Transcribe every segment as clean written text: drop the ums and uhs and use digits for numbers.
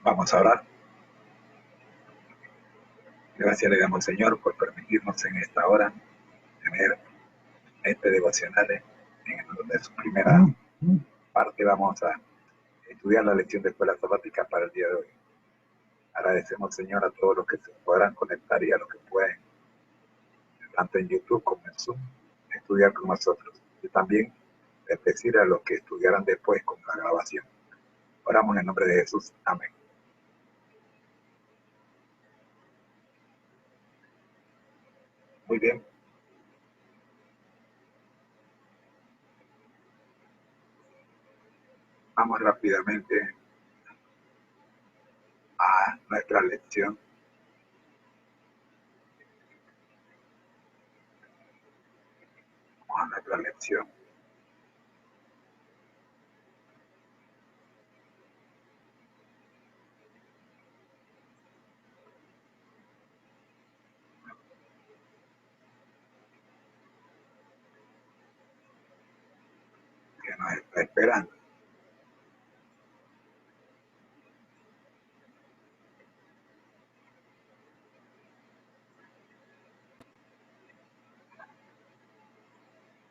Vamos a orar. Gracias le damos, Señor, por permitirnos en esta hora tener este devocional en donde su primera parte vamos a estudiar la lección de escuela sabática para el día de hoy. Agradecemos, Señor, a todos los que se podrán conectar y a los que pueden, tanto en YouTube como en Zoom, estudiar con nosotros. Y también decir a los que estudiarán después con la grabación. Oramos en el nombre de Jesús. Amén. Muy bien. Vamos rápidamente a nuestra lección. Vamos a nuestra lección. Que nos está esperando.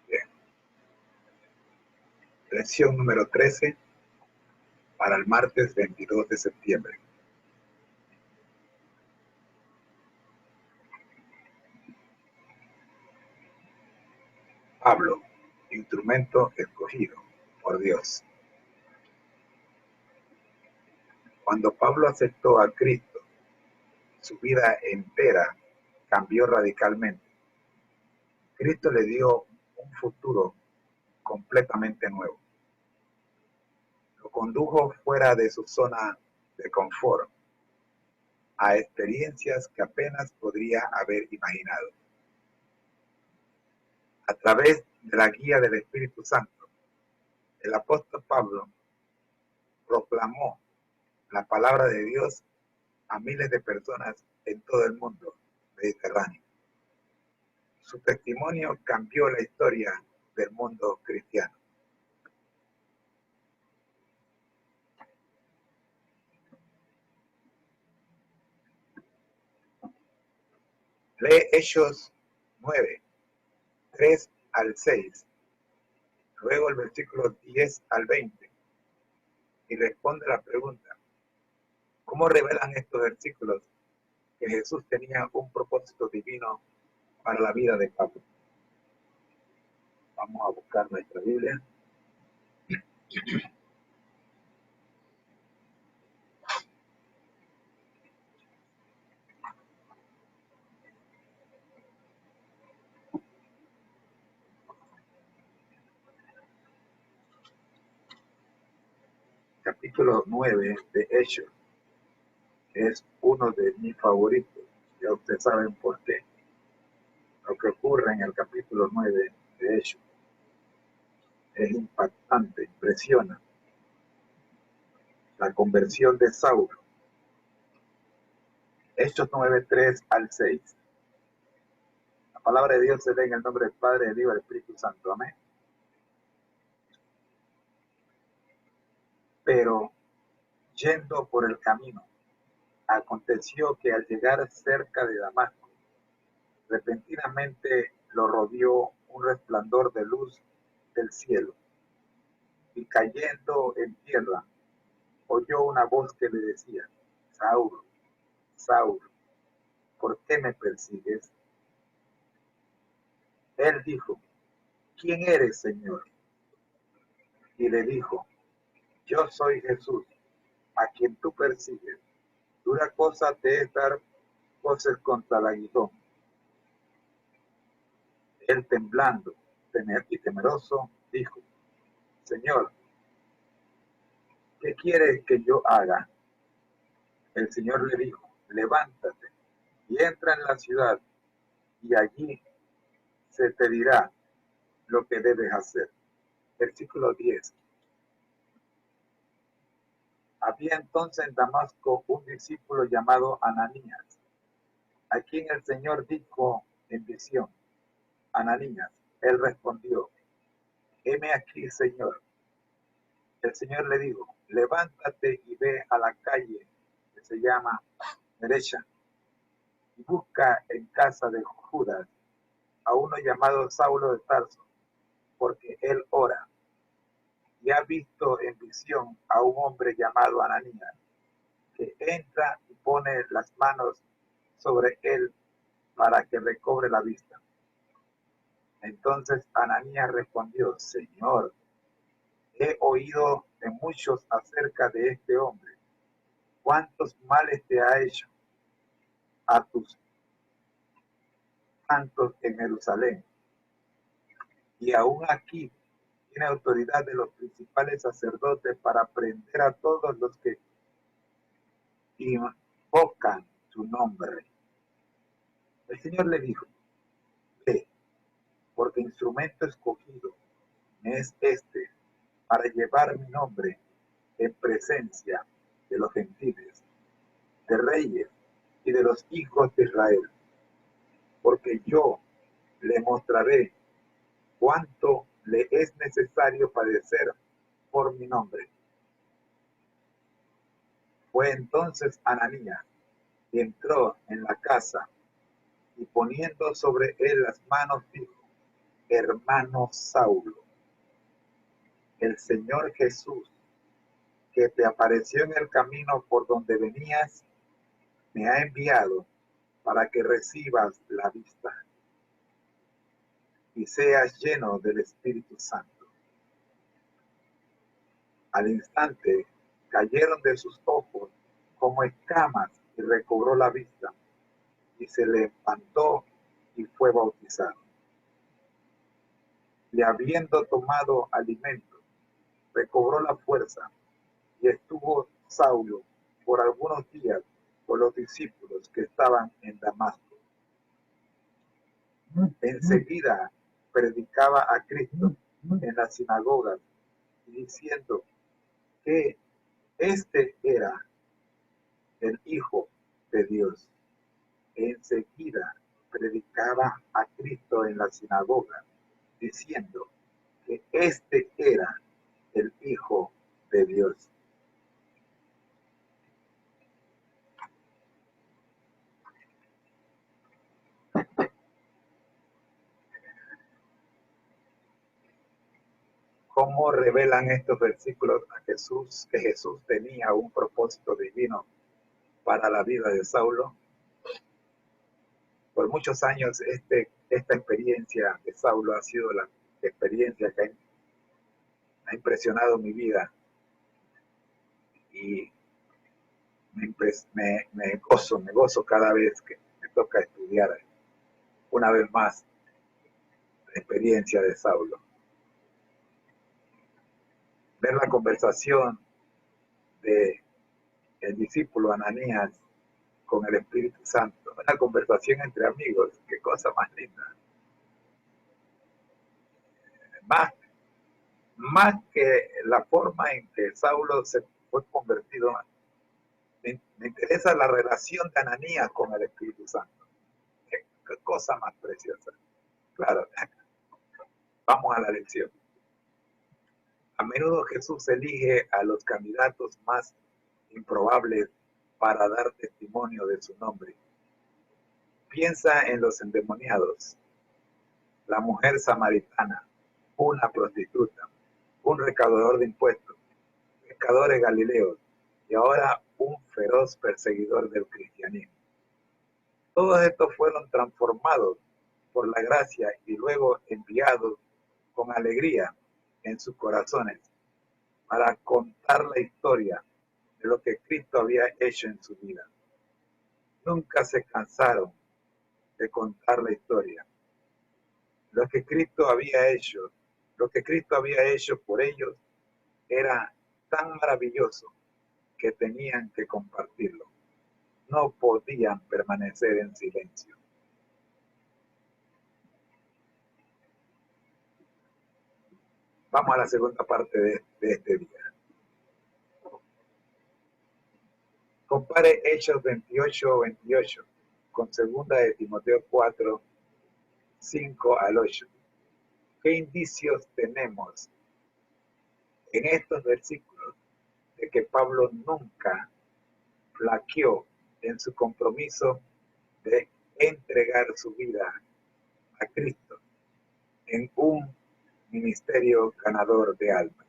Bien. Lección número 13 para el martes 22 de septiembre. Pablo, instrumento escogido por Dios. Cuando Pablo aceptó a Cristo, su vida entera cambió radicalmente. Cristo le dio un futuro completamente nuevo. Lo condujo fuera de su zona de confort a experiencias que apenas podría haber imaginado. A través de la guía del Espíritu Santo, el apóstol Pablo proclamó la palabra de Dios a miles de personas en todo el mundo mediterráneo. Su testimonio cambió la historia del mundo cristiano. Lee Hechos 9, 3 al 6, luego el versículo 10 al 20, y responde la pregunta: ¿cómo revelan estos versículos que Jesús tenía un propósito divino para la vida de Pablo? Vamos a buscar nuestra Biblia. Capítulo 9 de Hechos es uno de mis favoritos. Ya ustedes saben por qué. Lo que ocurre en el capítulo 9 de Hechos es impactante, impresiona. La conversión de Saulo. Hechos 9, 3 al 6. La palabra de Dios se lee en el nombre del Padre, del Hijo y del Espíritu Santo. Amén. Pero yendo por el camino, aconteció que al llegar cerca de Damasco, repentinamente lo rodeó un resplandor de luz del cielo, y cayendo en tierra, oyó una voz que le decía: Saulo, Saulo, ¿por qué me persigues? Él dijo: ¿quién eres, Señor? Y le dijo: yo soy Jesús, a quien tú persigues. Dura cosa te es dar voces contra el aguijón. Él, temblando y temeroso, dijo: Señor, ¿qué quieres que yo haga? El Señor le dijo: levántate y entra en la ciudad, y allí se te dirá lo que debes hacer. Versículo 10. Había entonces en Damasco un discípulo llamado Ananías, a quien el Señor dijo en visión: Ananías. Él respondió: heme aquí, Señor. El Señor le dijo: levántate y ve a la calle se llama Merecha, y busca en casa de Judas a uno llamado Saulo de Tarso, porque él ora, y ha visto en visión a un hombre llamado Ananías, que entra y pone las manos sobre él para que recobre la vista. Entonces Ananías respondió: Señor, he oído de muchos acerca de este hombre, cuántos males te ha hecho a tus santos en Jerusalén, y aún aquí tiene autoridad de los principales sacerdotes para prender a todos los que invocan su nombre. El Señor le dijo: ve, porque instrumento escogido me es este para llevar mi nombre en presencia de los gentiles, de reyes y de los hijos de Israel, porque yo le mostraré cuánto le es necesario padecer por mi nombre. Fue entonces Ananías y entró en la casa, y poniendo sobre él las manos dijo: Hermano Saulo, el Señor Jesús, que te apareció en el camino por donde venías, me ha enviado para que recibas la vista y seas lleno del Espíritu Santo. Al instante cayeron de sus ojos como escamas y recobró la vista, y se levantó y fue bautizado. Y habiendo tomado alimento, recobró la fuerza, y estuvo Saulo por algunos días con los discípulos que estaban en Damasco. Enseguida predicaba a Cristo en las sinagogas, diciendo que este era el Hijo de Dios. Enseguida predicaba a Cristo en la sinagoga, diciendo que este era el Hijo de Dios. ¿Cómo revelan estos versículos a Jesús, que Jesús tenía un propósito divino para la vida de Saulo? Por muchos años esta experiencia de Saulo ha sido la experiencia que ha impresionado mi vida, y me gozo cada vez que me toca estudiar una vez más la experiencia de Saulo. Ver la conversación de el discípulo Ananías con el Espíritu Santo, una conversación entre amigos, qué cosa más linda. Más que la forma en que Saulo se fue convertido, me interesa la relación de Ananías con el Espíritu Santo. Qué cosa más preciosa. Claro, vamos a la lección. A menudo Jesús elige a los candidatos más improbables para dar testimonio de su nombre. Piensa en los endemoniados, la mujer samaritana, una prostituta, un recaudador de impuestos, pescadores galileos y ahora un feroz perseguidor del cristianismo. Todos estos fueron transformados por la gracia y luego enviados con alegría en sus corazones para contar la historia de lo que Cristo había hecho en su vida. Nunca se cansaron de contar la historia. Lo que Cristo había hecho por ellos era tan maravilloso que tenían que compartirlo. No podían permanecer en silencio. Vamos a la segunda parte de este día. Compare Hechos 28 con segunda de Timoteo 4, 5 al 8. ¿Qué indicios tenemos en estos versículos de que Pablo nunca flaqueó en su compromiso de entregar su vida a Cristo en un ministerio ganador de almas.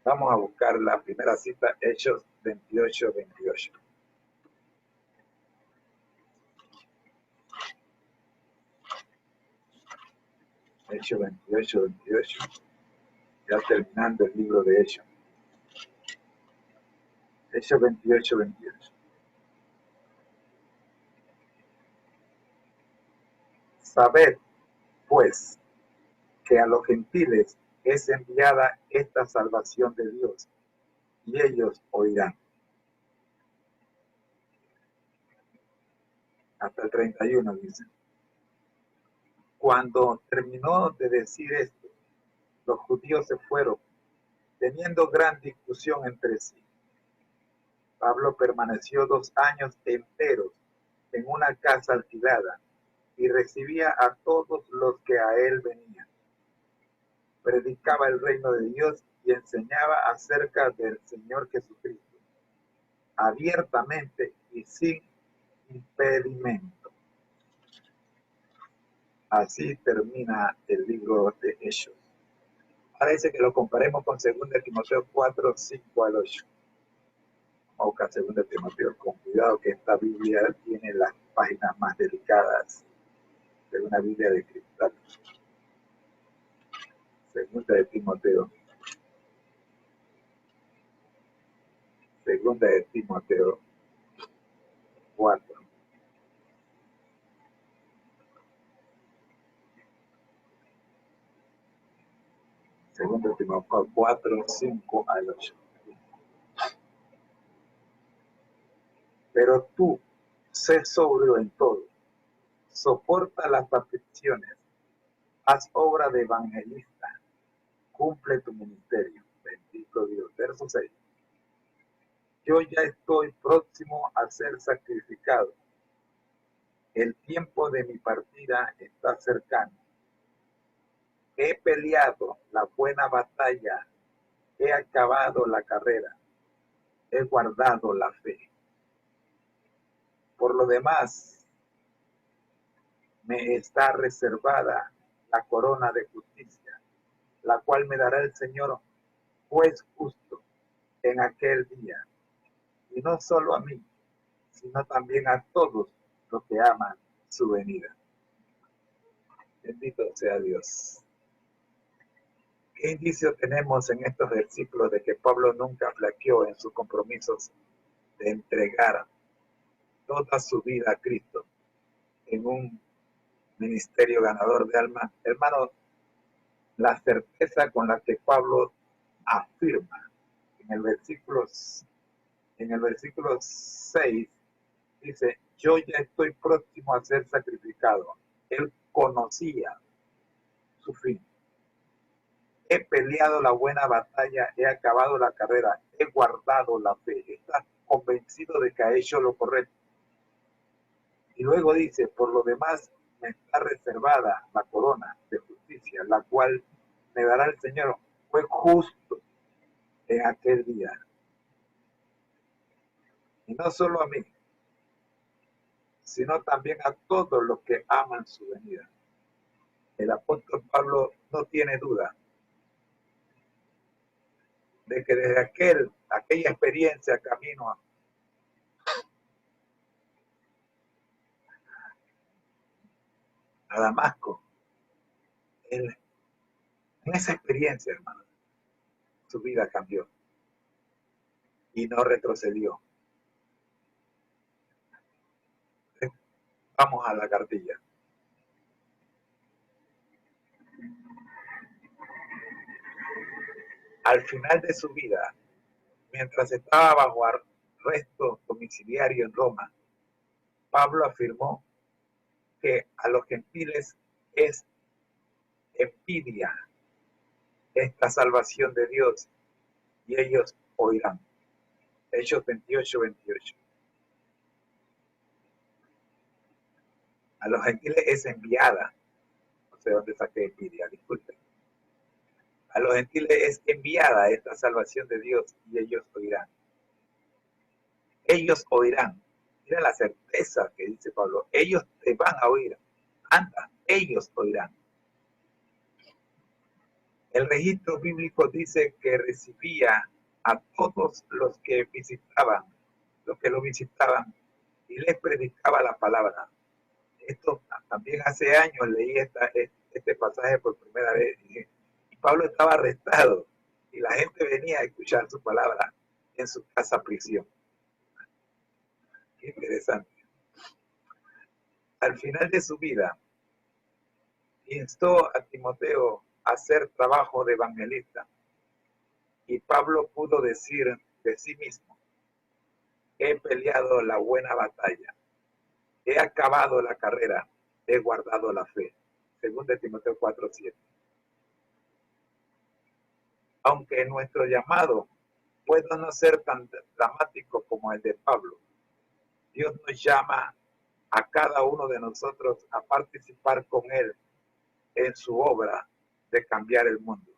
Vamos a buscar la primera cita, Hechos 28:28. Hechos 28:28. Ya terminando el libro de Hechos. Hechos 28:28. Sabed, pues, que a los gentiles es enviada esta salvación de Dios, y ellos oirán. Hasta el 31 dice. Cuando terminó de decir esto, los judíos se fueron, teniendo gran discusión entre sí. Pablo permaneció 2 años enteros en una casa alquilada y recibía a todos los que a él venían. Predicaba el reino de Dios y enseñaba acerca del Señor Jesucristo, abiertamente y sin impedimento. Así termina el libro de Hechos. Parece que lo comparemos con 2 Timoteo 4, 5 al 8. Vamos a buscar 2 Timoteo, con cuidado que esta Biblia tiene las páginas más delicadas de una Biblia de cristal. 2 Timoteo. 2 Timoteo 4. Segundo Timoteo 4, 5 al 8. Pero tú, sé sobrio en todo, soporta las aflicciones, haz obra de evangelista, cumple tu ministerio. Bendito Dios. Verso 6. Yo ya estoy próximo a ser sacrificado. El tiempo de mi partida está cercano. He peleado la buena batalla, he acabado la carrera, he guardado la fe. Por lo demás, me está reservada la corona de justicia, la cual me dará el Señor, juez justo, en aquel día. Y no solo a mí, sino también a todos los que aman su venida. Bendito sea Dios. ¿Qué indicio tenemos en estos versículos de que Pablo nunca flaqueó en sus compromisos de entregar toda su vida a Cristo en un ministerio ganador de almas? Hermanos, la certeza con la que Pablo afirma en el versículo 6, dice, yo ya estoy próximo a ser sacrificado. Él conocía su fin. He peleado la buena batalla, he acabado la carrera, he guardado la fe. Está convencido de que ha hecho lo correcto. Y luego dice, por lo demás me está reservada la corona de justicia, la cual me dará el Señor. Fue justo en aquel día. Y no solo a mí, sino también a todos los que aman su venida. El apóstol Pablo no tiene duda de que desde aquella experiencia camino a Damasco, en esa experiencia, hermano, su vida cambió y no retrocedió. Vamos a la cartilla. Al final de su vida, mientras estaba bajo arresto domiciliario en Roma, Pablo afirmó que a los gentiles es envidia esta salvación de Dios y ellos oirán. Hechos 28:28. A los gentiles es enviada. No sé dónde saqué envidia, disculpen. A los gentiles es enviada esta salvación de Dios y ellos oirán. Ellos oirán. Mira la certeza que dice Pablo. Ellos te van a oír. Anda, ellos oirán. El registro bíblico dice que recibía a todos los que lo visitaban y les predicaba la palabra. Esto también hace años leí este pasaje por primera vez y Pablo estaba arrestado y la gente venía a escuchar su palabra en su casa prisión. Qué interesante. Al final de su vida, instó a Timoteo a hacer trabajo de evangelista y Pablo pudo decir de sí mismo: he peleado la buena batalla, he acabado la carrera, he guardado la fe. Según de Timoteo 4:7. Aunque nuestro llamado puede no ser tan dramático como el de Pablo, Dios nos llama a cada uno de nosotros a participar con Él en su obra de cambiar al mundo.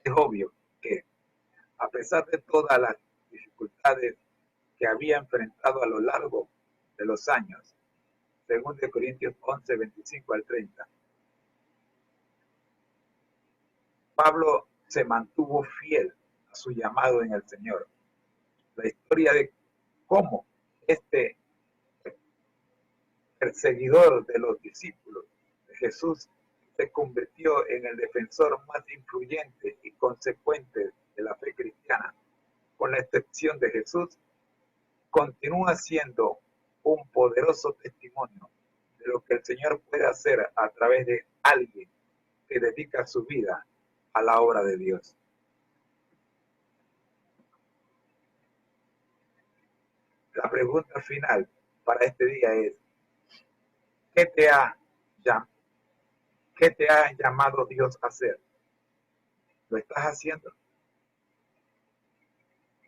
Es obvio que, a pesar de todas las dificultades que había enfrentado a lo largo de los años, según de Corintios 11, 25 al 30, Pablo se mantuvo fiel a su llamado en el Señor. La historia de cómo este perseguidor de los discípulos de Jesús se convirtió en el defensor más influyente y consecuente de la fe cristiana, con la excepción de Jesús, continúa siendo un poderoso testimonio de lo que el Señor puede hacer a través de alguien que dedica su vida a la obra de Dios. La pregunta final para este día es: ¿qué te ha llamado Dios a hacer? ¿Lo estás haciendo?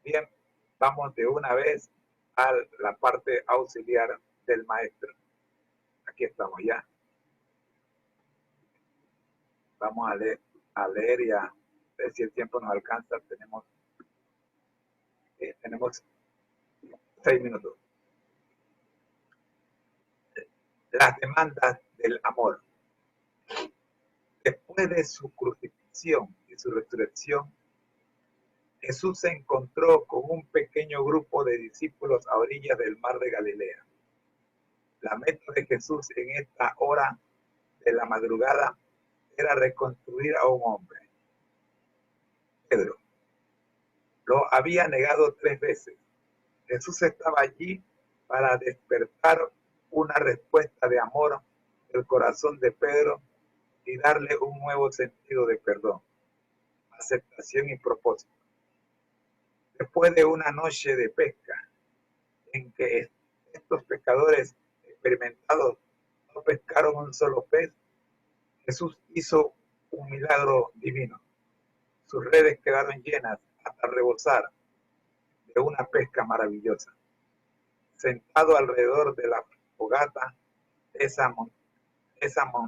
Bien, vamos de una vez a la parte auxiliar del maestro. Aquí estamos ya. Vamos a leer y a ver si el tiempo nos alcanza. Tenemos 6 minutos. Las demandas del amor. Después de su crucifixión y su resurrección, Jesús se encontró con un pequeño grupo de discípulos a orillas del mar de Galilea. La meta de Jesús en esta hora de la madrugada era reconstruir a un hombre. Pedro lo había negado 3 veces. Jesús estaba allí para despertar una respuesta de amor del corazón de Pedro y darle un nuevo sentido de perdón, aceptación y propósito. Después de una noche de pesca en que estos pescadores experimentados no pescaron un solo pez, Jesús hizo un milagro divino. Sus redes quedaron llenas hasta rebosar de una pesca maravillosa. Sentado alrededor de la fogata esa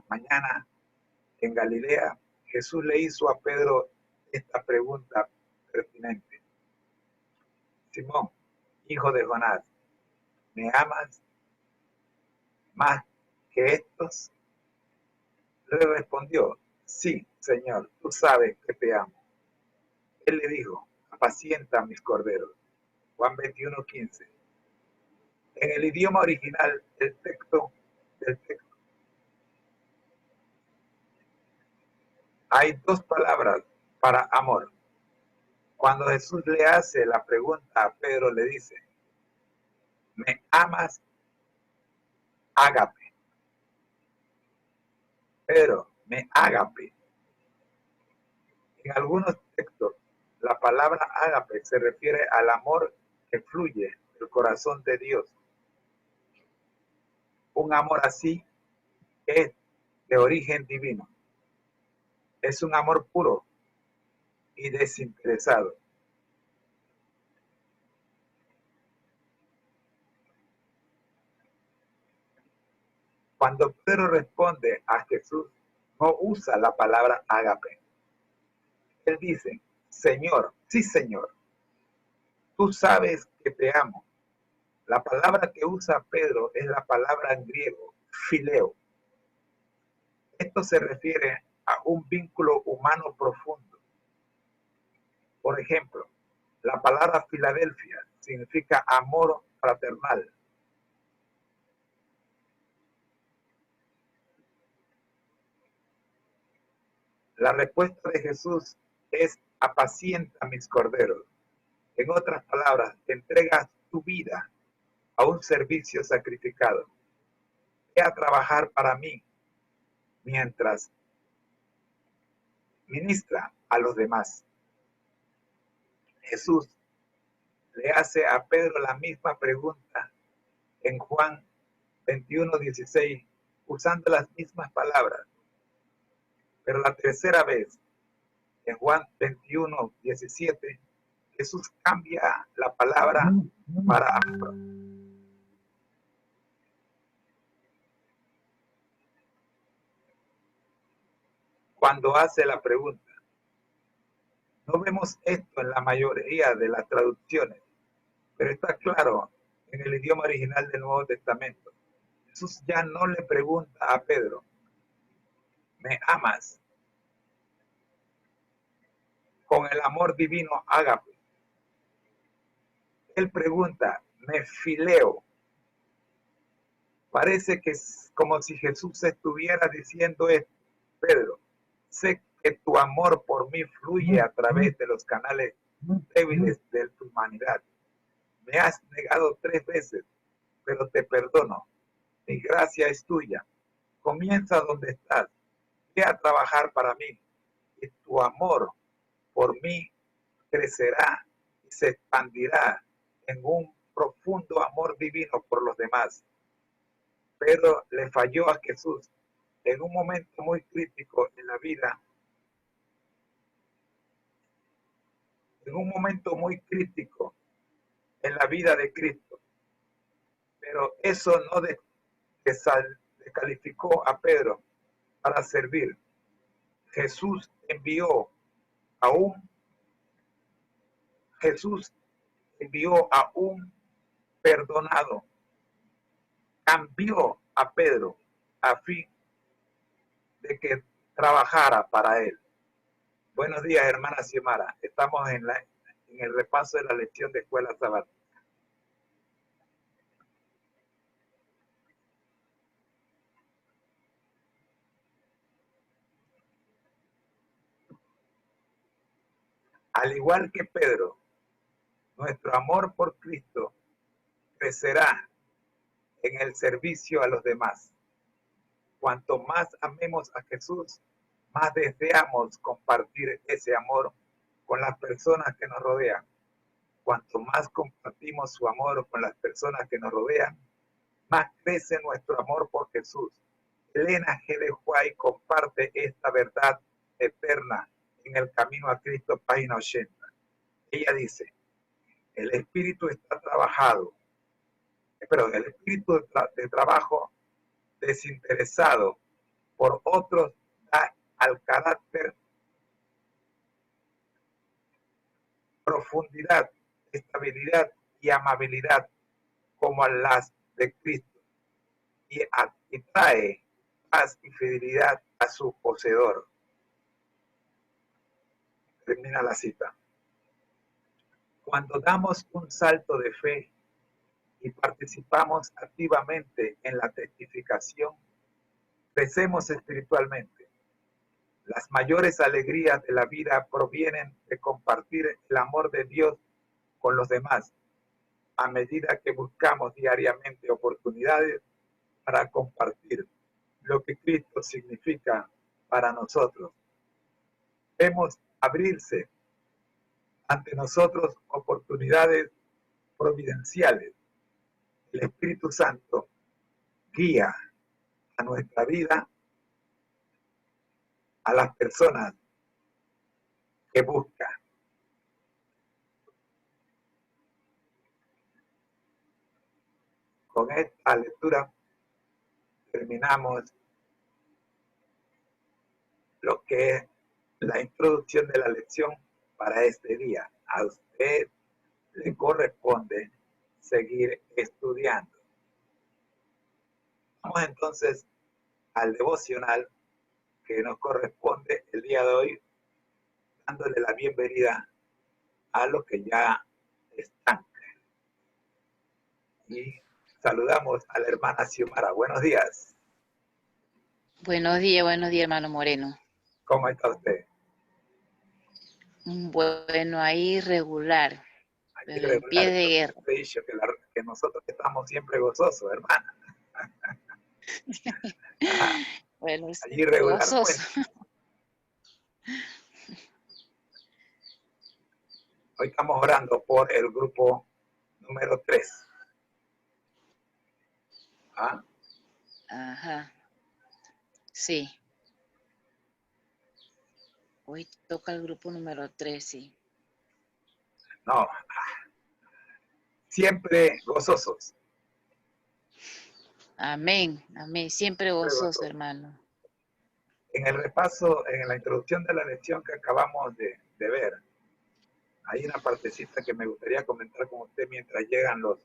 mañana en Galilea, Jesús le hizo a Pedro esta pregunta pertinente: Simón, hijo de Jonás, ¿me amas más que estos? Le respondió: sí, Señor, tú sabes que te amo. Él le dijo: apacienta mis corderos. Juan 21:15. En el idioma original del texto hay 2 palabras para amor. Cuando Jesús le hace la pregunta a Pedro, le dice: ¿me amas? Ágape. Pedro, me ágape. En algunos textos, la palabra ágape se refiere al amor que fluye del corazón de Dios. Un amor así es de origen divino. Es un amor puro y desinteresado. Cuando Pedro responde a Jesús, no usa la palabra ágape. Él dice, Señor, sí Señor, tú sabes que te amo. La palabra que usa Pedro es la palabra en griego, fileo. Esto se refiere a un vínculo humano profundo. Por ejemplo, la palabra Filadelfia significa amor fraternal. La respuesta de Jesús es apacienta mis corderos. En otras palabras, entregas tu vida a un servicio sacrificado. Ve a trabajar para mí mientras ministra a los demás. Jesús le hace a Pedro la misma pregunta en Juan 21:16, usando las mismas palabras. Pero la tercera vez, en Juan 21:17, Jesús cambia la palabra para amor. Cuando hace la pregunta, no vemos esto en la mayoría de las traducciones, pero está claro en el idioma original del Nuevo Testamento. Jesús ya no le pregunta a Pedro, ¿me amas? Con el amor divino ágape. Él pregunta, me fileo. Parece que es como si Jesús estuviera diciendo esto, Pedro, sé que tu amor por mí fluye a través de los canales débiles de tu humanidad. Me has negado 3 veces, pero te perdono. Mi gracia es tuya. Comienza donde estás. Ve a trabajar para mí. Y tu amor por mí crecerá y se expandirá en un profundo amor divino por los demás. Pedro le falló a Jesús en un momento muy crítico en la vida, en un momento muy crítico en la vida de Cristo. Pero eso no descalificó a Pedro para servir. Jesús envió a un Jesús envió a un perdonado, cambió a Pedro a fin de que trabajara para él. Buenos días, hermana Xiomara. Estamos en el repaso de la lección de escuela sabática. Al igual que Pedro, nuestro amor por Cristo crecerá en el servicio a los demás. Cuanto más amemos a Jesús, más deseamos compartir ese amor con las personas que nos rodean. Cuanto más compartimos su amor con las personas que nos rodean, más crece nuestro amor por Jesús. Elena G. de Huay comparte esta verdad eterna en El Camino a Cristo, página 80. Ella dice, el espíritu está trabajado, pero el espíritu de trabajo desinteresado por otros da al carácter profundidad, estabilidad y amabilidad como a las de Cristo y trae paz y fidelidad a su poseedor. Termina la cita. Cuando damos un salto de fe y participamos activamente en la testificación, crecemos espiritualmente. Las mayores alegrías de la vida provienen de compartir el amor de Dios con los demás, a medida que buscamos diariamente oportunidades para compartir lo que Cristo significa para nosotros. Vemos abrirse ante nosotros oportunidades providenciales. El Espíritu Santo guía a nuestra vida a las personas que busca. Con esta lectura terminamos que es la introducción de la lección para este día. A usted le corresponde seguir estudiando. Vamos entonces al devocional que nos corresponde el día de hoy, dándole la bienvenida a los que ya están. Y saludamos a la hermana Xiomara. Buenos días. Buenos días, hermano Moreno. ¿Cómo está usted? Bueno, ahí regular, Allí pero en regular, pie de yo guerra. siempre he dicho que nosotros estamos siempre gozosos, hermana. Bueno, Allí regular. gozoso. Bueno, hoy estamos orando por el grupo número 3. ¿Ah? Ajá, sí. Hoy toca el grupo número 3, sí. No, siempre gozosos. Amén, amén. Siempre Siempre gozoso, gozosos. hermano. En el repaso, en la introducción de la lección que acabamos de ver, hay una partecita que me gustaría comentar con usted mientras llegan los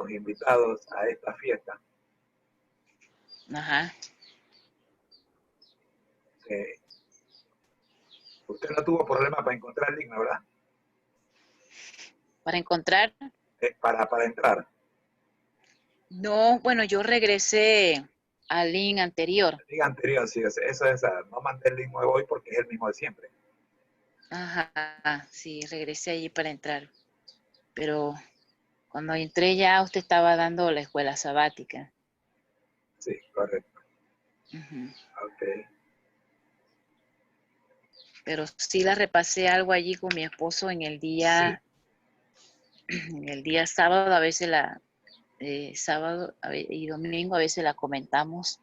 invitados a esta fiesta. Ajá. Usted no tuvo problema para encontrar el link, ¿verdad? Para encontrar. Para entrar. No, bueno, yo regresé al link anterior. El link anterior, sí, eso es, no mandé el link nuevo hoy porque es el mismo de siempre. Ajá, sí, regresé allí para entrar. Pero cuando entré ya usted estaba dando la escuela sabática. Sí, correcto. Uh-huh. Ok. Pero sí la repasé algo allí con mi esposo en el día sábado, a veces sábado y domingo a veces la comentamos.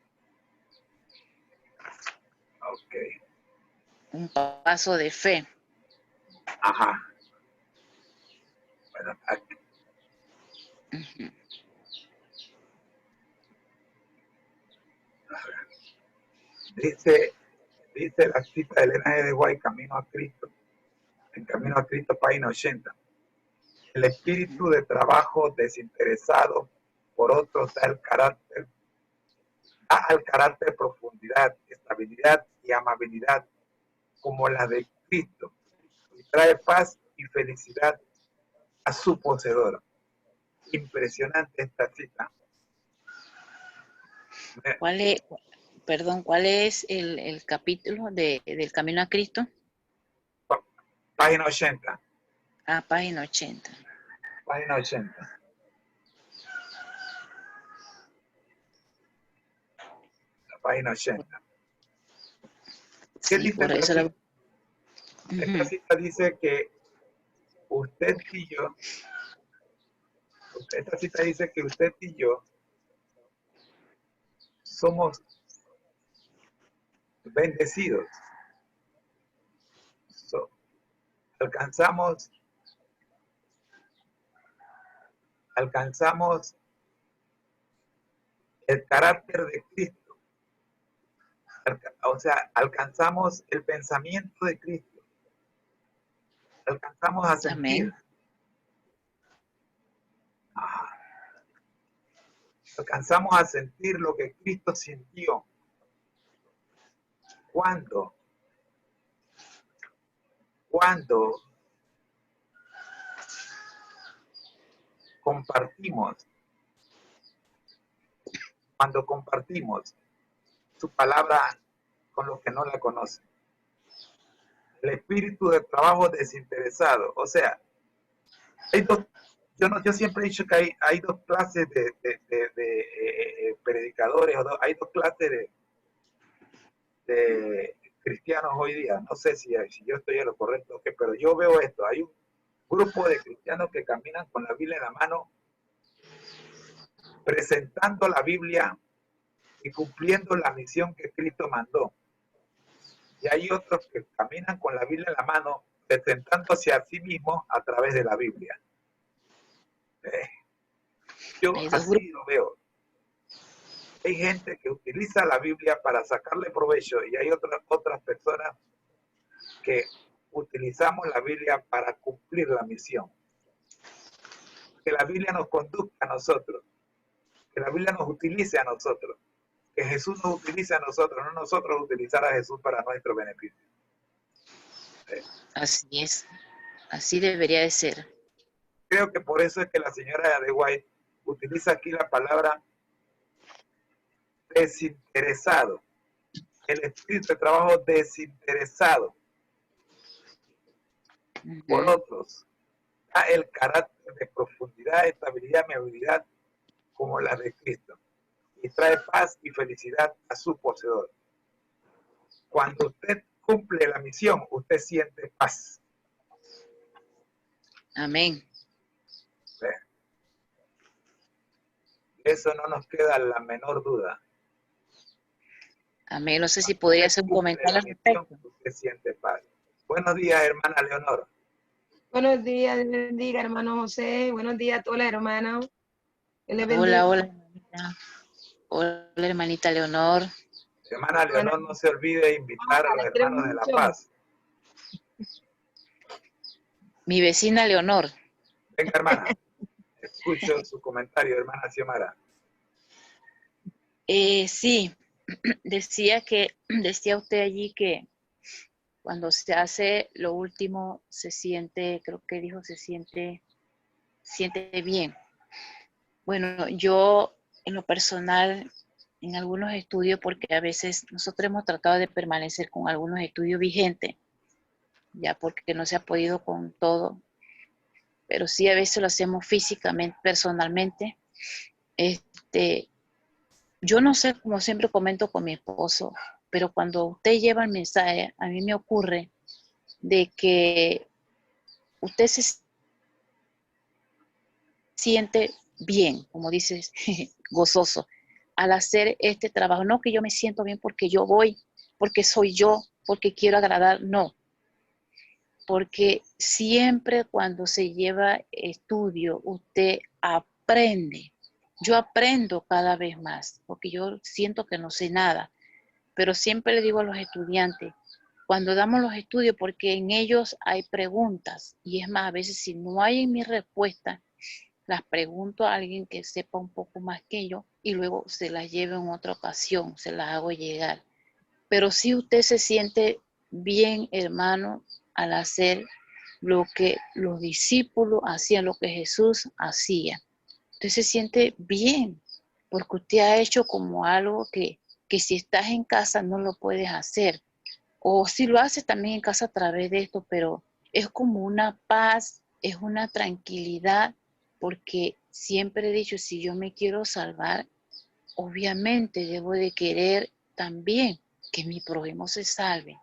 Ok. Un paso de fe. Ajá. Bueno, aquí. Uh-huh. Dice la cita de Elena G. de Guay, Camino a Cristo, en Camino a Cristo, página 80. El espíritu de trabajo desinteresado por otros da al carácter profundidad, estabilidad y amabilidad como la de Cristo y trae paz y felicidad a su poseedor. Impresionante esta cita. ¿Cuál es el capítulo del Camino a Cristo? Página 80. Página 80. Página 80. La página 80. ¿Qué Sí, dice por esta eso la... cita? Esta Uh-huh. cita dice que usted y yo somos bendecidos. Alcanzamos el carácter de Cristo. O sea, alcanzamos el pensamiento de Cristo. Alcanzamos a sentir. Amén. Alcanzamos a sentir lo que Cristo sintió. ¿Cuándo? Cuando compartimos su palabra con los que no la conocen. El espíritu de trabajo desinteresado. O sea, hay dos, yo siempre he dicho que hay dos clases de predicadores, hay dos clases de cristianos hoy día. No sé si yo estoy en lo correcto o qué, pero yo veo esto. Hay un grupo de cristianos que caminan con la Biblia en la mano, presentando la Biblia y cumpliendo la misión que Cristo mandó. Y hay otros que caminan con la Biblia en la mano, presentándose a sí mismos a través de la Biblia. Yo Hay dos así grupos. lo veo. hay gente que utiliza la Biblia para sacarle provecho y hay otras personas que utilizamos la Biblia para cumplir la misión. Que la Biblia nos conduzca a nosotros, que la Biblia nos utilice a nosotros, que Jesús nos utilice a nosotros, no nosotros utilizar a Jesús para nuestro beneficio. Así es, así debería de ser. Creo que por eso es que la señora de White utiliza aquí la palabra desinteresado, el espíritu de trabajo desinteresado por otros, da el carácter de profundidad, estabilidad, amabilidad como la de Cristo y trae paz y felicidad a su poseedor. Cuando usted cumple la misión, usted siente paz. Amén. Eso no nos queda la menor duda. Amén. No sé si podría hacer un comentario al respecto. Usted siente paz. Buenos días, hermana Leonor. Buenos días, Dios bendiga, hermano José. Buenos días a todas las hermanas. Hola, hola, hermanita. Hola, hermanita Leonor. Hermana Leonor, no se olvide invitar a los hermanos de La Paz. Mi vecina Leonor. Venga, hermana. Escucho su comentario, hermana Xiomara. Sí, decía usted allí que cuando se hace lo último se siente, creo que dijo, se siente bien. Bueno, yo en lo personal, en algunos estudios, porque a veces nosotros hemos tratado de permanecer con algunos estudios vigentes, ya porque no se ha podido con todo, pero sí a veces lo hacemos físicamente, personalmente. Yo no sé, como siempre comento con mi esposo, pero cuando usted lleva el mensaje, a mí me ocurre de que usted se siente bien, como dices, gozoso, al hacer este trabajo. No que yo me siento bien porque yo voy, porque soy yo, porque quiero agradar, no. Porque siempre cuando se lleva estudio, usted aprende. Yo aprendo cada vez más, porque yo siento que no sé nada. Pero siempre le digo a los estudiantes, cuando damos los estudios, porque en ellos hay preguntas, y es más, a veces si no hay en mi respuesta, las pregunto a alguien que sepa un poco más que yo, y luego se las llevo en otra ocasión, se las hago llegar. Pero si usted se siente bien, hermano, al hacer lo que los discípulos hacían, lo que Jesús hacía. Usted se siente bien, porque usted ha hecho como algo que si estás en casa no lo puedes hacer. O si lo haces también en casa a través de esto, pero es como una paz, es una tranquilidad, porque siempre he dicho, si yo me quiero salvar, obviamente debo de querer también que mi prójimo se salve.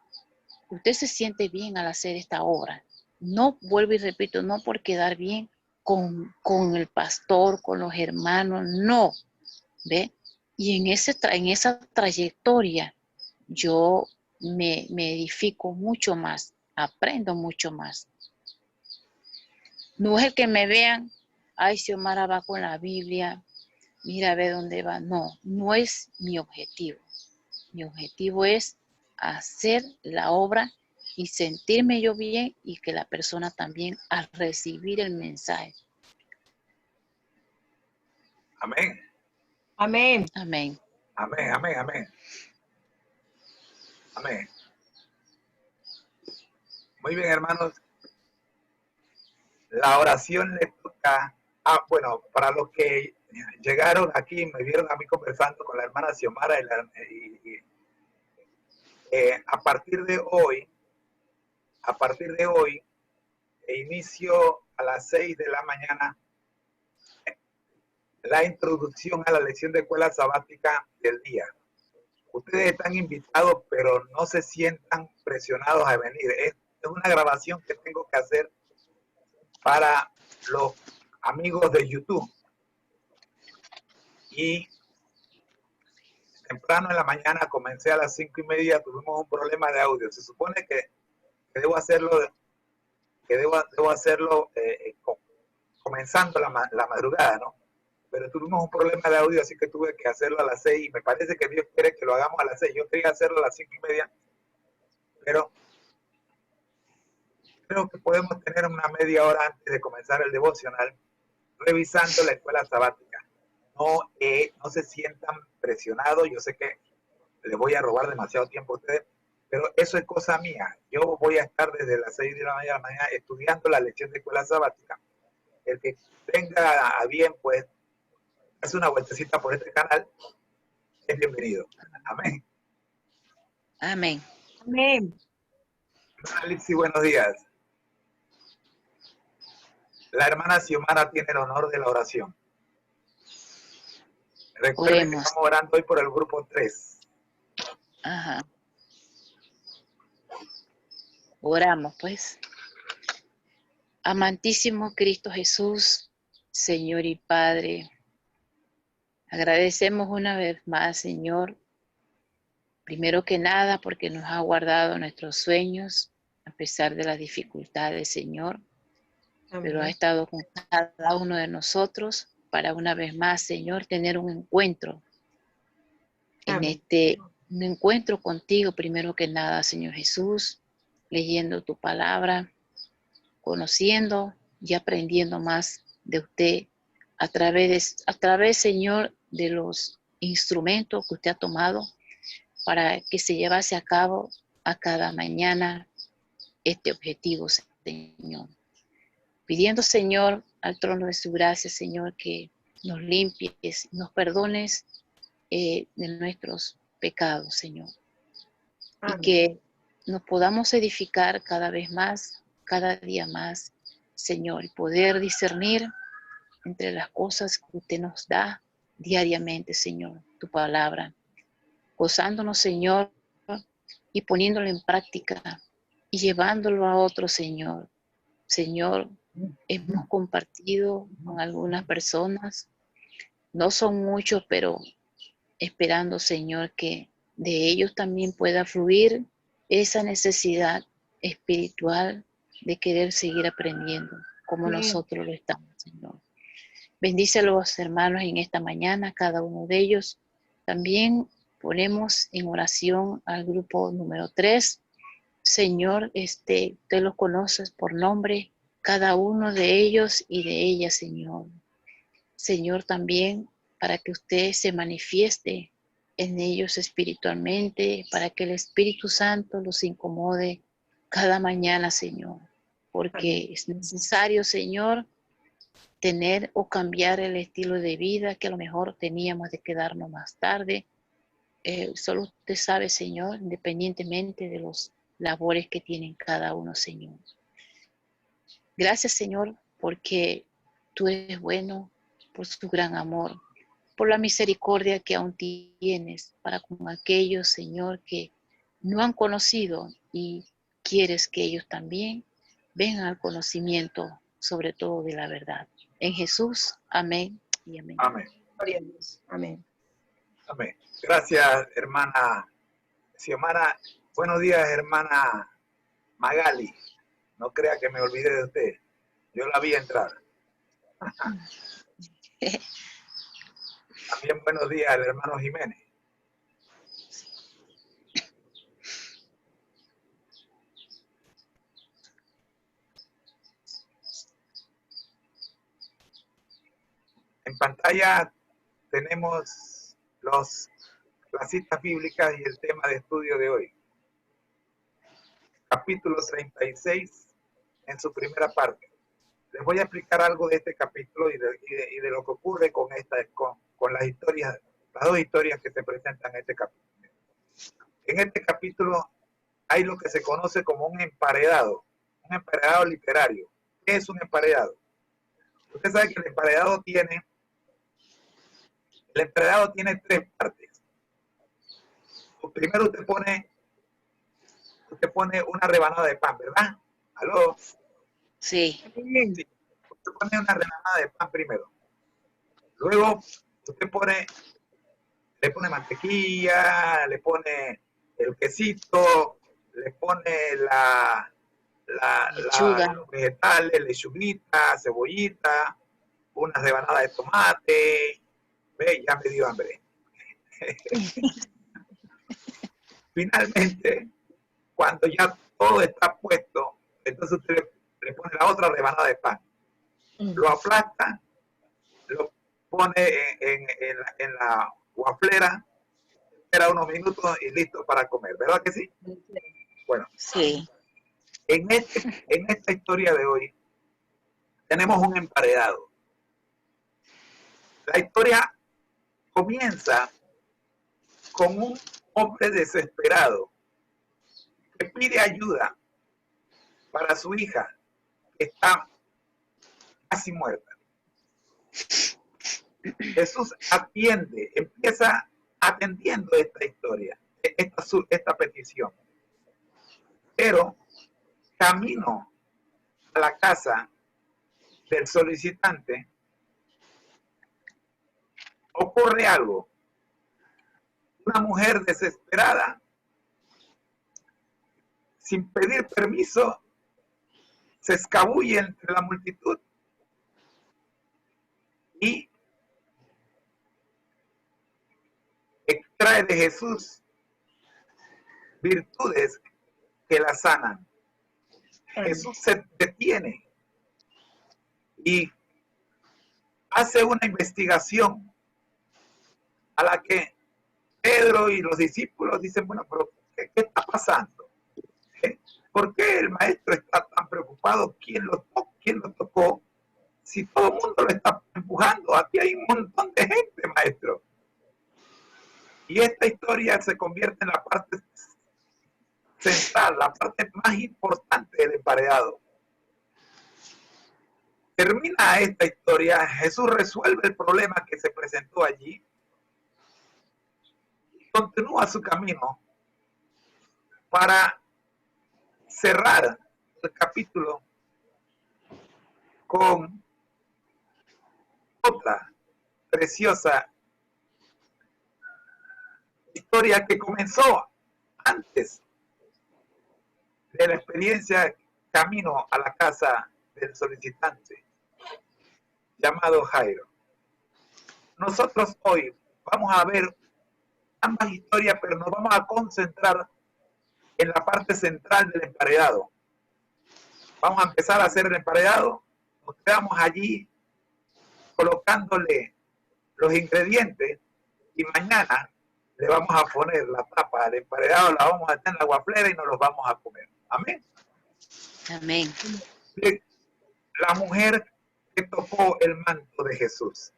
Usted se siente bien al hacer esta obra. No, vuelvo y repito, no por quedar bien con el pastor, con los hermanos, no. ¿Ve? Y en esa trayectoria yo me edifico mucho más, aprendo mucho más. No es el que me vean, ay, Xiomara va con la Biblia, mira, ve dónde va. No, no es mi objetivo. Mi objetivo es hacer la obra y sentirme yo bien y que la persona también al recibir el mensaje. Amén. Amén. Amén. Amén, amén, amén. Amén. Muy bien, hermanos. La oración le toca, bueno, para los que llegaron aquí, me vieron a mí conversando con la hermana Xiomara a partir de hoy, inicio a las 6 de la mañana la introducción a la lección de escuela sabática del día. Ustedes están invitados, pero no se sientan presionados a venir. Es una grabación que tengo que hacer para los amigos de YouTube. Y temprano en la mañana, comencé a las 5:30, tuvimos un problema de audio. Se supone que debo hacerlo, comenzando la madrugada, ¿no? pero tuvimos un problema de audio, así que tuve que hacerlo a las 6 y me parece que Dios quiere que lo hagamos a las 6. Yo quería hacerlo a las 5:30, pero creo que podemos tener una media hora antes de comenzar el devocional revisando la escuela sabática. No se sientan presionados, yo sé que les voy a robar demasiado tiempo a ustedes, pero eso es cosa mía. Yo voy a estar desde las 6 de la mañana estudiando la lección de escuela sabática. El que tenga a bien, pues, hace una vueltecita por este canal, es bienvenido. Amén. Amén. Amén. Alexi, buenos días. La hermana Xiomara tiene el honor de la oración. Recuerden que Oremos. estamos orando hoy por el grupo 3. Ajá. Oramos, pues. Amantísimo Cristo Jesús, Señor y Padre, agradecemos una vez más, Señor, primero que nada porque nos ha guardado nuestros sueños, a pesar de las dificultades, Señor, pero ha estado con cada uno de nosotros para una vez más, Señor, tener un encuentro un encuentro contigo, primero que nada, Señor Jesús, leyendo tu palabra, conociendo y aprendiendo más de usted a través, Señor, de los instrumentos que usted ha tomado para que se llevase a cabo a cada mañana este objetivo, Señor. Pidiendo, Señor, al trono de su gracia, Señor, que nos limpies, nos perdones de nuestros pecados, Señor. Amén. Y que nos podamos edificar cada vez más, cada día más, Señor, y poder discernir entre las cosas que usted nos da diariamente, Señor, tu palabra, gozándonos, Señor, y poniéndolo en práctica y llevándolo a otro, Señor. Señor, hemos compartido con algunas personas, no son muchos, pero esperando, Señor, que de ellos también pueda fluir esa necesidad espiritual de querer seguir aprendiendo como nosotros lo estamos, Señor. Bendice a los hermanos en esta mañana, cada uno de ellos. También ponemos en oración al grupo número 3. Señor, usted los conoces por nombre, cada uno de ellos y de ellas, Señor. Señor, también para que usted se manifieste en ellos espiritualmente, para que el Espíritu Santo los incomode cada mañana, Señor. Porque es necesario, Señor, tener o cambiar el estilo de vida que a lo mejor teníamos de quedarnos más tarde. Solo usted sabe, Señor, independientemente de los labores que tienen cada uno, Señor. Gracias, Señor, porque tú eres bueno, por su gran amor, por la misericordia que aún tienes para con aquellos, Señor, que no han conocido y quieres que ellos también vengan al conocimiento, sobre todo de la verdad. En Jesús, amén y amén. Amén. Gloria a Dios. Amén. Amén. Gracias, hermana Xiomara. Buenos días, hermana Magali. No crea que me olvidé de usted. Yo la vi entrar. También buenos días al hermano Jiménez. En pantalla tenemos las citas bíblicas y el tema de estudio de hoy. Capítulo 36 en su primera parte. Les voy a explicar algo de este capítulo y de lo que ocurre con las historias, las dos historias que se presentan en este capítulo. En este capítulo hay lo que se conoce como un emparedado literario. ¿Qué es un emparedado? Usted sabe que el emparedado tiene tres partes. Primero usted pone una rebanada de pan, ¿verdad? ¿Aló? Sí. Sí. Usted pone una rebanada de pan primero. Luego usted le pone mantequilla, le pone el quesito, le pone Lechuga. los vegetales, lechuguita, cebollita, una rebanada de tomate. Ve, ya me dio hambre. Finalmente, cuando ya todo está puesto, entonces usted le pone la otra rebanada de pan. Lo aplasta, lo pone en la guaflera, espera unos minutos y listo para comer. ¿Verdad que sí? Bueno, Sí. en esta historia de hoy tenemos un emparedado. La historia comienza con un hombre desesperado que pide ayuda para su hija que está casi muerta. Jesús empieza atendiendo esta historia, esta petición. Pero camino a la casa del solicitante, ocurre algo. Una mujer desesperada, sin pedir permiso, se escabulle entre la multitud y extrae de Jesús virtudes que la sanan. Jesús se detiene y hace una investigación a la que Pedro y los discípulos dicen, bueno, pero ¿qué está pasando? ¿Por qué el maestro está tan preocupado? ¿Quién lo tocó? Si todo el mundo lo está empujando, aquí hay un montón de gente, maestro. Y esta historia se convierte en la parte central, la parte más importante del emparedado. Termina esta historia, Jesús resuelve el problema que se presentó allí y continúa su camino para cerrar el capítulo con otra preciosa historia que comenzó antes de la experiencia camino a la casa del solicitante llamado Jairo. Nosotros hoy vamos a ver ambas historias, pero nos vamos a concentrar en la parte central del emparedado. Vamos a empezar a hacer el emparedado, nos quedamos allí colocándole los ingredientes y mañana le vamos a poner la tapa al emparedado, la vamos a echar en la guaflera y nos los vamos a comer. Amén. Amén. La mujer que tocó el manto de Jesús.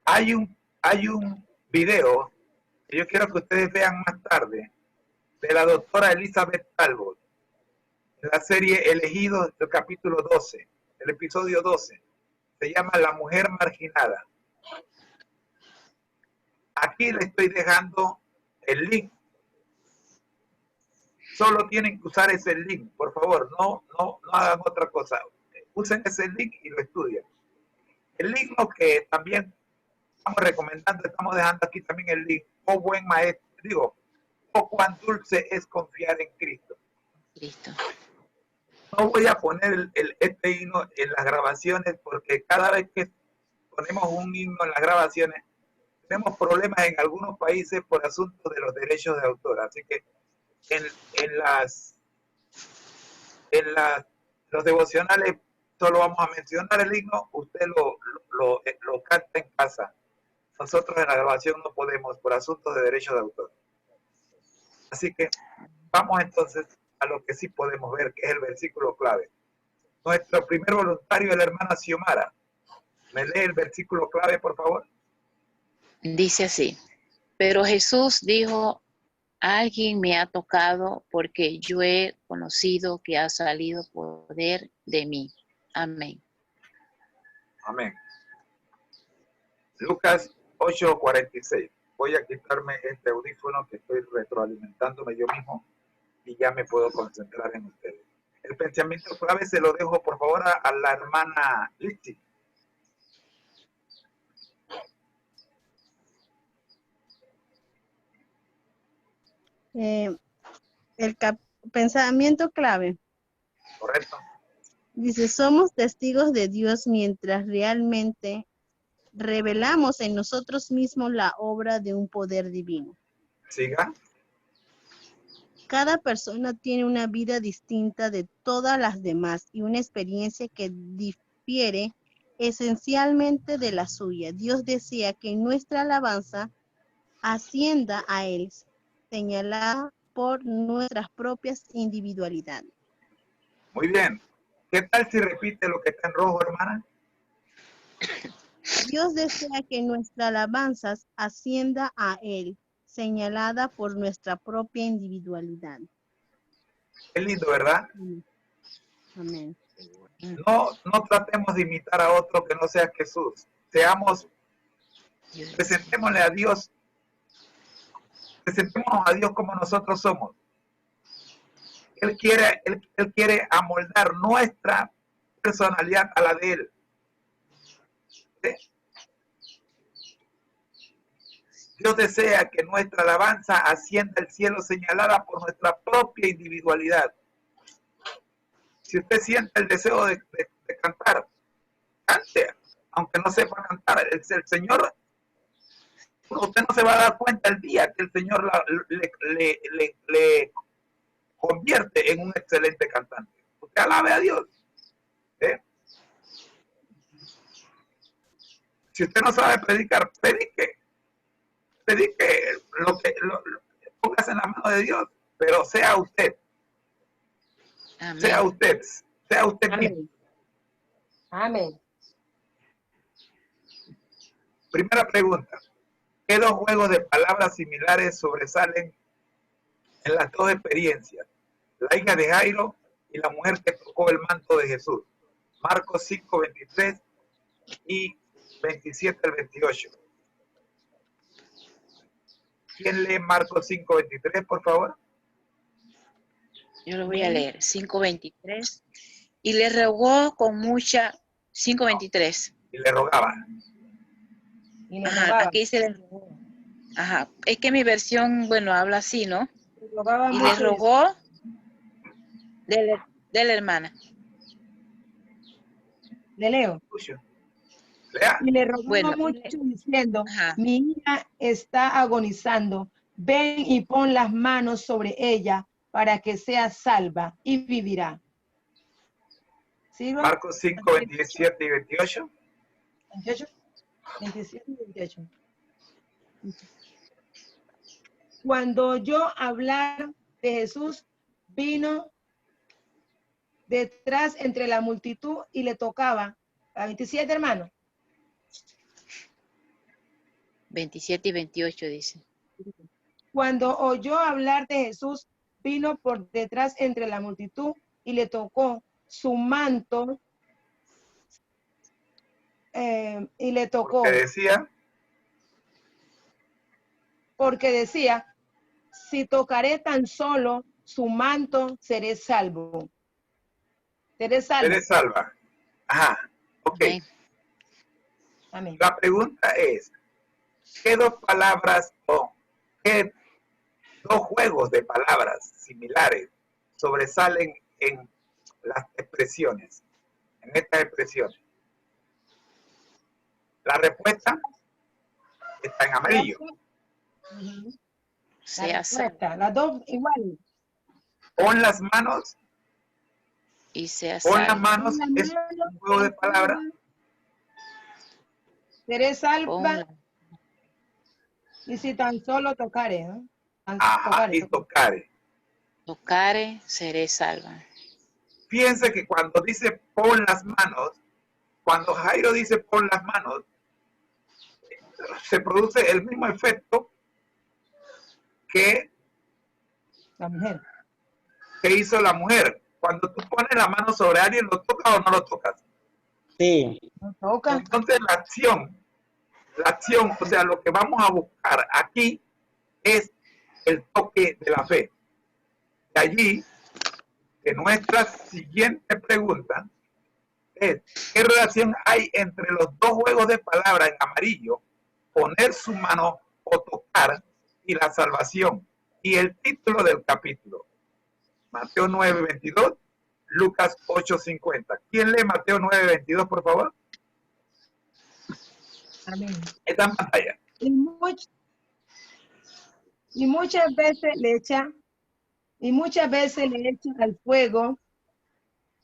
Hay un video que yo quiero que ustedes vean más tarde de la doctora Elizabeth Talbot, de la serie Elegidos del capítulo 12, el episodio 12. Se llama La mujer marginada. Aquí le estoy dejando el link. Solo tienen que usar ese link, por favor, no hagan otra cosa. Usen ese link y lo estudian. El link que también estamos recomendando, estamos dejando aquí también el link. Oh buen maestro, oh cuán dulce es confiar en Cristo. Cristo. No voy a poner este himno en las grabaciones porque cada vez que ponemos un himno en las grabaciones tenemos problemas en algunos países por asuntos de los derechos de autor. Así que los devocionales solo vamos a mencionar el himno, usted lo canta en casa. Nosotros en la grabación no podemos por asuntos de derechos de autor. Así que vamos entonces a lo que sí podemos ver, que es el versículo clave. Nuestro primer voluntario es la hermana Xiomara. ¿Me lee el versículo clave, por favor? Dice así: pero Jesús dijo, alguien me ha tocado porque yo he conocido que ha salido poder de mí. Amén. Amén. Lucas 8:46. Voy a quitarme este audífono que estoy retroalimentándome yo mismo y ya me puedo concentrar en ustedes. El pensamiento clave se lo dejo por favor a la hermana Lichi. El pensamiento clave. Correcto. Dice, somos testigos de Dios mientras realmente revelamos en nosotros mismos la obra de un poder divino. Siga. Cada persona tiene una vida distinta de todas las demás y una experiencia que difiere esencialmente de la suya. Dios desea que nuestra alabanza ascienda a Él, señalada por nuestras propias individualidades. Muy bien. ¿Qué tal si repite lo que está en rojo, hermana? Dios desea que nuestra alabanza ascienda a Él, señalada por nuestra propia individualidad. Qué lindo, ¿verdad? Amén. No tratemos de imitar a otro que no sea Jesús. Presentémonos a Dios como nosotros somos. Él quiere amoldar nuestra personalidad a la de Él. ¿Sí? Dios desea que nuestra alabanza ascienda al cielo señalada por nuestra propia individualidad. Si usted siente el deseo de cantar, cante, aunque no sepa cantar. El Señor, usted no se va a dar cuenta el día que el Señor le convierte en un excelente cantante. Usted alabe a Dios. ¿Eh? Si usted no sabe predicar, predique póngase en la mano de Dios, pero sea usted. Amén. Sea usted Amén. mismo. Amén. Primera pregunta. ¿Qué dos juegos de palabras similares sobresalen en las dos experiencias? La hija de Jairo y la mujer que tocó el manto de Jesús. Marcos 5, 23 y 27 al 28. ¿Quién lee Marcos 5, 23, por favor? Yo lo voy a leer. 5:23. Y le rogó con mucha... 5:23. Y le rogaba. Y le Ajá, rogaba. aquí dice le rogó. Ajá, es que mi versión, bueno, habla así, ¿no? Le rogaba Y mucho. le rogó de la hermana. Le leo. Lea. Y le rogaba Bueno, mucho diciendo, ajá. mi hija está agonizando, ven y pon las manos sobre ella para que sea salva y vivirá. ¿Sigo? Marcos 5, 27 y 28. 28, 27 y 28. Cuando oyó hablar de Jesús, vino detrás entre la multitud y le tocaba. A 27, hermano. 27 y 28 dice. Cuando oyó hablar de Jesús, vino por detrás entre la multitud y le tocó su manto y le tocó. Porque decía, si tocaré tan solo su manto, seré salvo. Seré salvo. Seré salva. Ajá. Ok. Amén. Amén. La pregunta es, ¿qué dos palabras o qué dos juegos de palabras similares sobresalen en las expresiones, en estas expresiones? La respuesta está en amarillo. Sea salva. Las dos igual. Pon las manos. Y sea Pon las salva. manos es un juego de palabras. Seré salva. Ponla. Y si tan solo tocare, ¿no? Ajá, y tocare. Tocare, seré salva. Fíjense que cuando dice pon las manos, cuando Jairo dice pon las manos, se produce el mismo efecto que la mujer. Que hizo la mujer. Cuando tú pones la mano sobre alguien, ¿lo tocas o no lo tocas? Sí. No toca. Entonces la acción, o sea, lo que vamos a buscar aquí es el toque de la fe. De allí que nuestra siguiente pregunta es, ¿qué relación hay entre los dos juegos de palabras en amarillo, poner su mano o tocar, y la salvación? Y el título del capítulo, Mateo 9:22, Lucas 8:50. ¿Quién lee Mateo 9:22, por favor? Amén. Está en pantalla. Y muchas veces le echan al fuego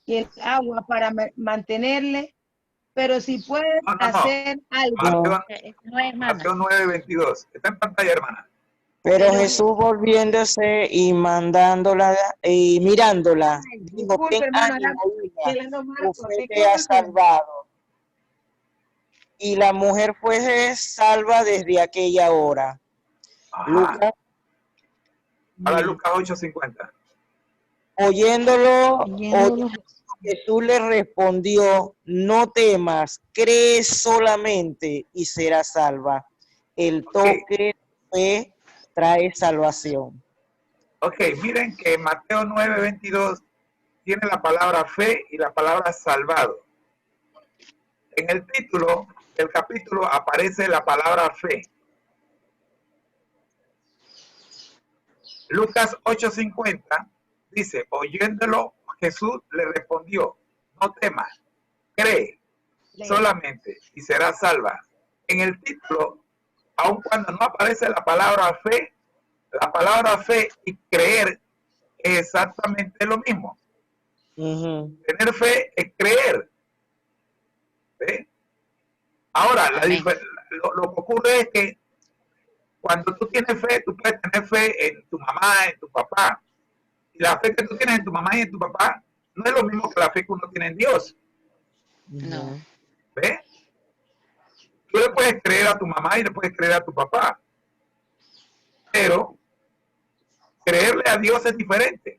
y el agua para mantenerle, pero si puedes No. hacer algo. Mateo 9:22. Está en pantalla, hermana. Pero Jesús volviéndose y mandándola y mirándola, dijo, Disculpe, ten hermano, ánimo, hija, tu fe te ha salvado. Y la mujer fue salva desde aquella hora. Lucas, ahora Lucas 8:50. oyéndolo, Jesús le respondió, no temas, cree solamente y serás salva. El toque de trae salvación. Ok, miren que Mateo 9:22 tiene la palabra fe y la palabra salvado. En el título del capítulo aparece la palabra fe. Lucas 8:50 dice, oyéndolo, Jesús le respondió, no temas, cree solamente y serás salva. En el título, aun cuando no aparece la palabra fe y creer es exactamente lo mismo. Tener fe es creer. ¿Sí? Ahora, lo que ocurre es que cuando tú tienes fe, tú puedes tener fe en tu mamá, en tu papá. Y la fe que tú tienes en tu mamá y en tu papá no es lo mismo que la fe que uno tiene en Dios. No. ¿Ves? Tú le puedes creer a tu mamá y le puedes creer a tu papá. Pero creerle a Dios es diferente.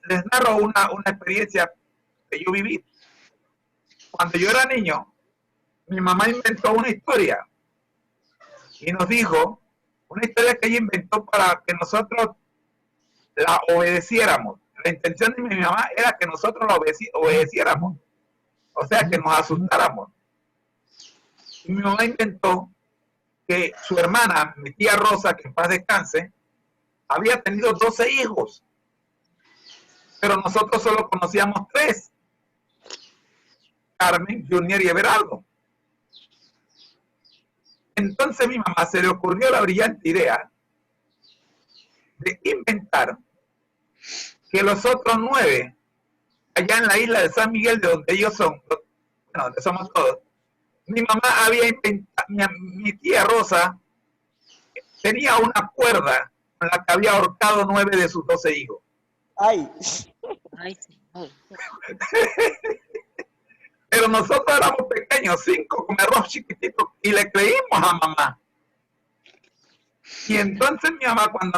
Les narro una experiencia que yo viví. Cuando yo era niño, mi mamá inventó una historia y nos dijo, una historia que ella inventó para que nosotros la obedeciéramos. La intención de mi mamá era que nosotros la obedeciéramos, o sea, que nos asustáramos. Y mi mamá inventó que su hermana, mi tía Rosa, que en paz descanse, había tenido 12 hijos, pero nosotros solo conocíamos 3, Carmen, Junior y Everaldo. Entonces mi mamá se le ocurrió la brillante idea de inventar que los otros 9, allá en la isla de San Miguel, de donde ellos son, bueno, donde somos todos, mi mamá había inventado, mi tía Rosa tenía una cuerda con la que había ahorcado 9 de sus 12 hijos. Ay. Ay, Señor. Pero nosotros éramos pequeños, 5 con arroz chiquitito, y le creímos a mamá. Y entonces mi mamá, cuando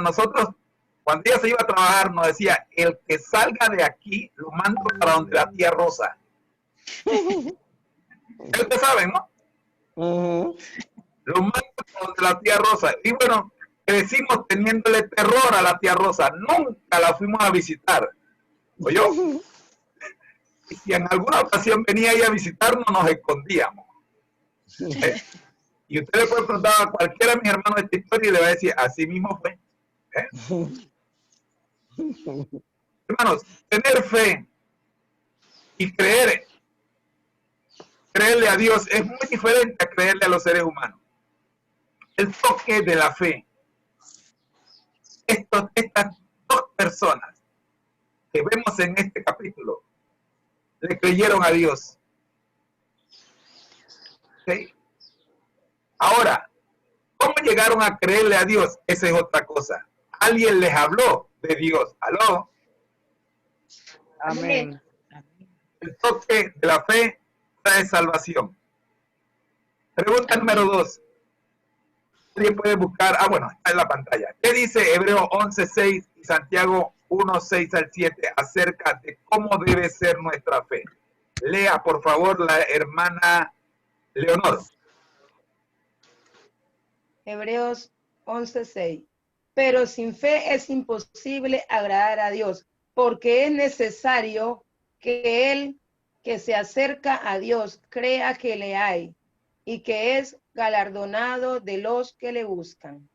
ella se iba a trabajar, nos decía, el que salga de aquí, lo mando para donde la tía Rosa. Ustedes saben, ¿no? Lo mando para donde la tía Rosa. Y bueno, crecimos teniéndole terror a la tía Rosa. Nunca la fuimos a visitar. ¿Oyó? Y si en alguna ocasión venía ella a visitarnos, nos escondíamos. Y usted le puede preguntar a cualquiera de mis hermanos de esta historia y le va a decir, así mismo fue. Hermanos, tener fe y creerle a Dios es muy diferente a creerle a los seres humanos. El toque de la fe. Estas 2 personas que vemos en este capítulo le creyeron a Dios. ¿Okay? Ahora, ¿cómo llegaron a creerle a Dios? Esa es otra cosa. Alguien les habló de Dios. ¿Aló? Amén. El toque de la fe trae salvación. Pregunta número 2. Alguien puede buscar, bueno, está en la pantalla. ¿Qué dice Hebreos 11:6 y Santiago 1:6-7 acerca de cómo debe ser nuestra fe? Lea, por favor, la hermana Leonor. Hebreos 11:6. Pero sin fe es imposible agradar a Dios, porque es necesario que el que se acerca a Dios crea que le hay y que es galardonado de los que le buscan.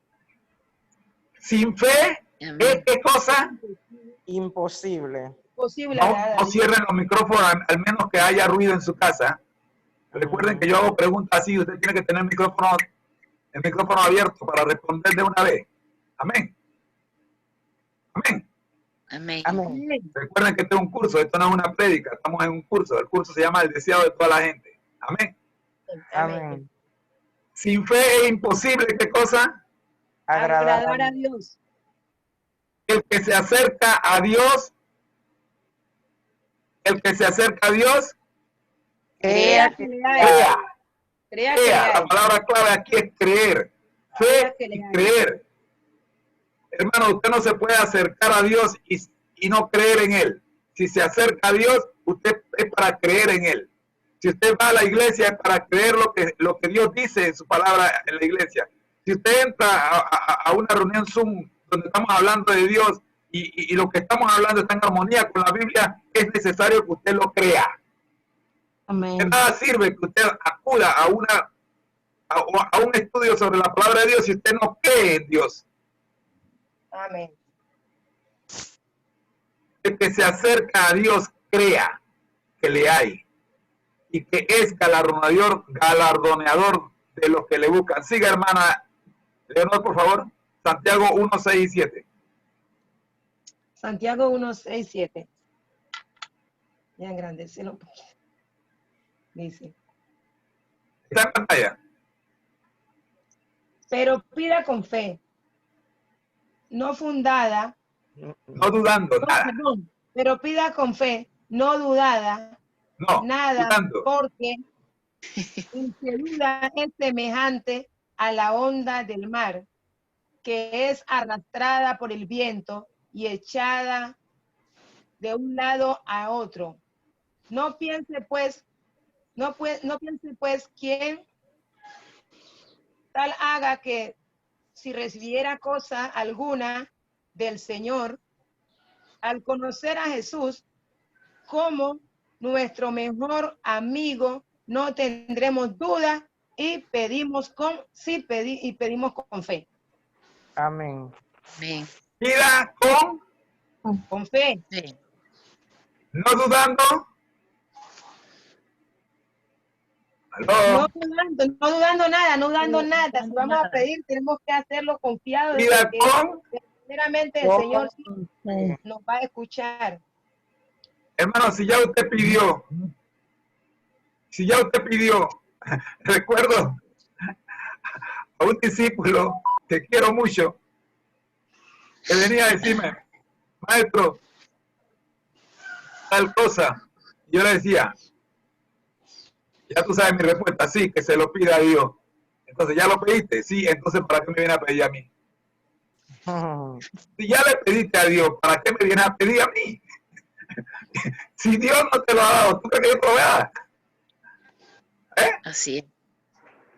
Sin fe, ¿es qué cosa? Imposible. imposible No, agradar a no Dios. cierren los micrófonos al menos que haya ruido en su casa. Recuerden que yo hago preguntas así, usted tiene que tener el micrófono abierto para responder de una vez. Amén. Amén. Amén. Amén. Recuerden que este es un curso, esto no es una prédica, estamos en un curso. El curso se llama El deseado de toda la gente. Amén. Amén. Sin fe es imposible, ¿qué cosa? Agradar a Dios. El que se acerca a Dios, Crea que le crea. haya. Crea que le Crea. La haya. palabra clave aquí es creer. Fe Crea que le y haya. creer. Hermano, usted no se puede acercar a Dios y no creer en Él. Si se acerca a Dios, usted es para creer en Él. Si usted va a la iglesia es para creer lo que Dios dice en su palabra en la iglesia. Si usted entra a una reunión Zoom donde estamos hablando de Dios y lo que estamos hablando está en armonía con la Biblia, es necesario que usted lo crea. Amén. De nada sirve que usted acuda a un estudio sobre la palabra de Dios si usted no cree en Dios. Amén. El que se acerca a Dios crea que le hay y que es galardoneador de los que le buscan. Siga, hermana Leonor, por favor. Santiago 1, 6 y 7. Santiago 1, 6, 7. Ya engrandecelo un poquito. Dice, Está en pantalla. pero pida con fe, no fundada, No dudando, no, nada. perdón, pero pida con fe, no dudada, No, nada, dudando. porque el que duda es semejante a la onda del mar, que es arrastrada por el viento y echada de un lado a otro. No piense pues quién tal haga que si recibiera cosa alguna del Señor, al conocer a Jesús como nuestro mejor amigo, no tendremos duda y pedimos con fe. Amén. Amén. Pida Con fe. Sí. no dudando. Aló. No dudando nada. Si vamos a pedir, tenemos que hacerlo confiado de Pida que con. verdaderamente el Señor sí nos va a escuchar. Hermano, si ya usted pidió, recuerdo a un discípulo que quiero mucho, que venía a decirme, maestro, tal cosa. Y yo le decía, ya tú sabes mi respuesta, sí, que se lo pida a Dios. Entonces, ¿ya lo pediste? Sí, entonces, ¿para qué me viene a pedir a mí? Si ya le pediste a Dios, ¿para qué me viene a pedir a mí? Si Dios no te lo ha dado, ¿tú crees que yo te lo voy a dar? Así es.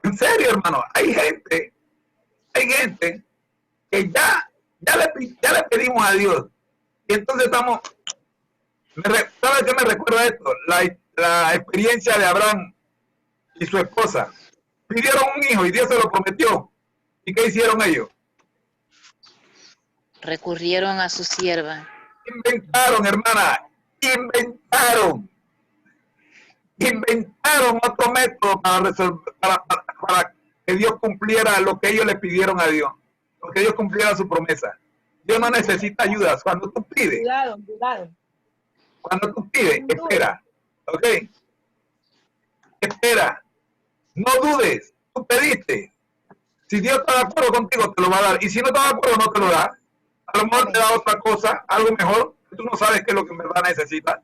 En serio, hermano, hay gente que ya le pedimos a Dios. Y entonces estamos, ¿sabes qué me recuerda esto? La experiencia de Abraham y su esposa. Pidieron un hijo y Dios se lo prometió. ¿Y qué hicieron ellos? Recurrieron a su sierva. Inventaron, hermana, inventaron otro método para que Dios cumpliera lo que ellos le pidieron a Dios, porque Dios cumpliera su promesa. Dios no necesita ayudas. Cuando tú pides, espera, ¿ok? Espera, no dudes, tú pediste. Si Dios está de acuerdo contigo, te lo va a dar, y si no está de acuerdo, no te lo da. A lo mejor te da otra cosa, algo mejor, que tú no sabes qué es lo que en verdad necesitas.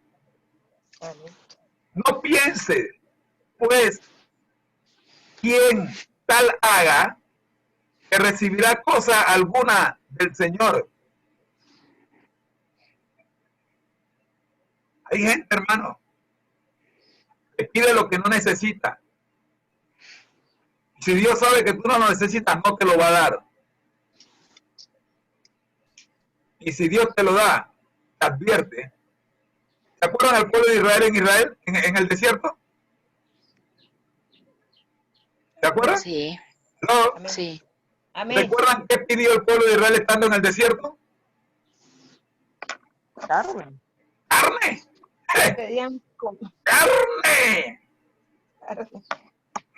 No pienses, pues, quien tal haga, que recibirá cosa alguna del Señor. Hay gente, hermano, que pide lo que no necesita. Si Dios sabe que tú no lo necesitas, no te lo va a dar. Y si Dios te lo da, te advierte. ¿Se acuerdan del pueblo de Israel en el desierto? ¿Se acuerdan? Sí. ¿No? Sí. Amén. ¿Recuerdan qué pidió el pueblo de Israel estando en el desierto? Carmen. ¡Carne! Pedían ¡Carne!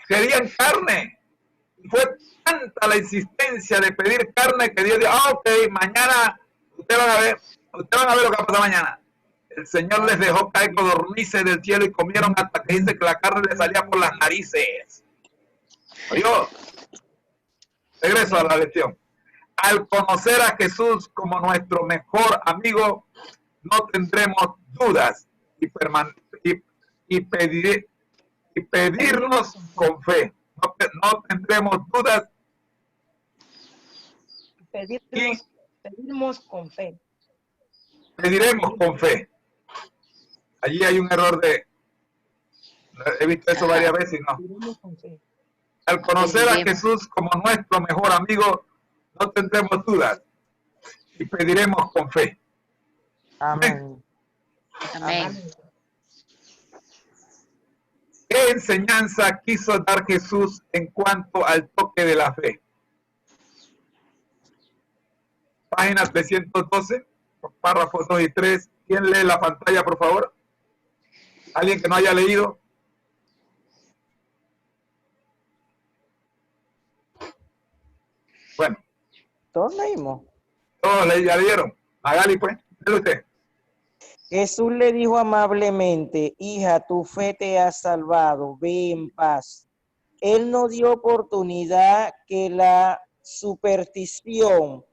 Querían carne. Fue tanta la insistencia de pedir carne que Dios dijo, ok, mañana ustedes van a ver lo que va a pasar mañana. El Señor les dejó caer codornices del cielo y comieron hasta que dice que la carne les salía por las narices. Adiós. Regreso a la lección. Al conocer a Jesús como nuestro mejor amigo, no tendremos dudas y pedirnos con fe. No tendremos dudas. Pediremos con fe. Pediremos con fe. Allí hay un error de... He visto eso varias veces y no. Al conocer a Jesús como nuestro mejor amigo, no tendremos dudas y pediremos con fe. Amén. Amén. ¿Qué enseñanza quiso dar Jesús en cuanto al toque de la fe? Página 312, párrafos 2 y 3. ¿Quién lee la pantalla, por favor? ¿Alguien que no haya leído? Bueno. ¿Todos leímos? Todos ya leyeron. Magali, pues, léelo usted. Jesús le dijo amablemente, hija, tu fe te ha salvado, ve en paz. Él no dio oportunidad que la superstición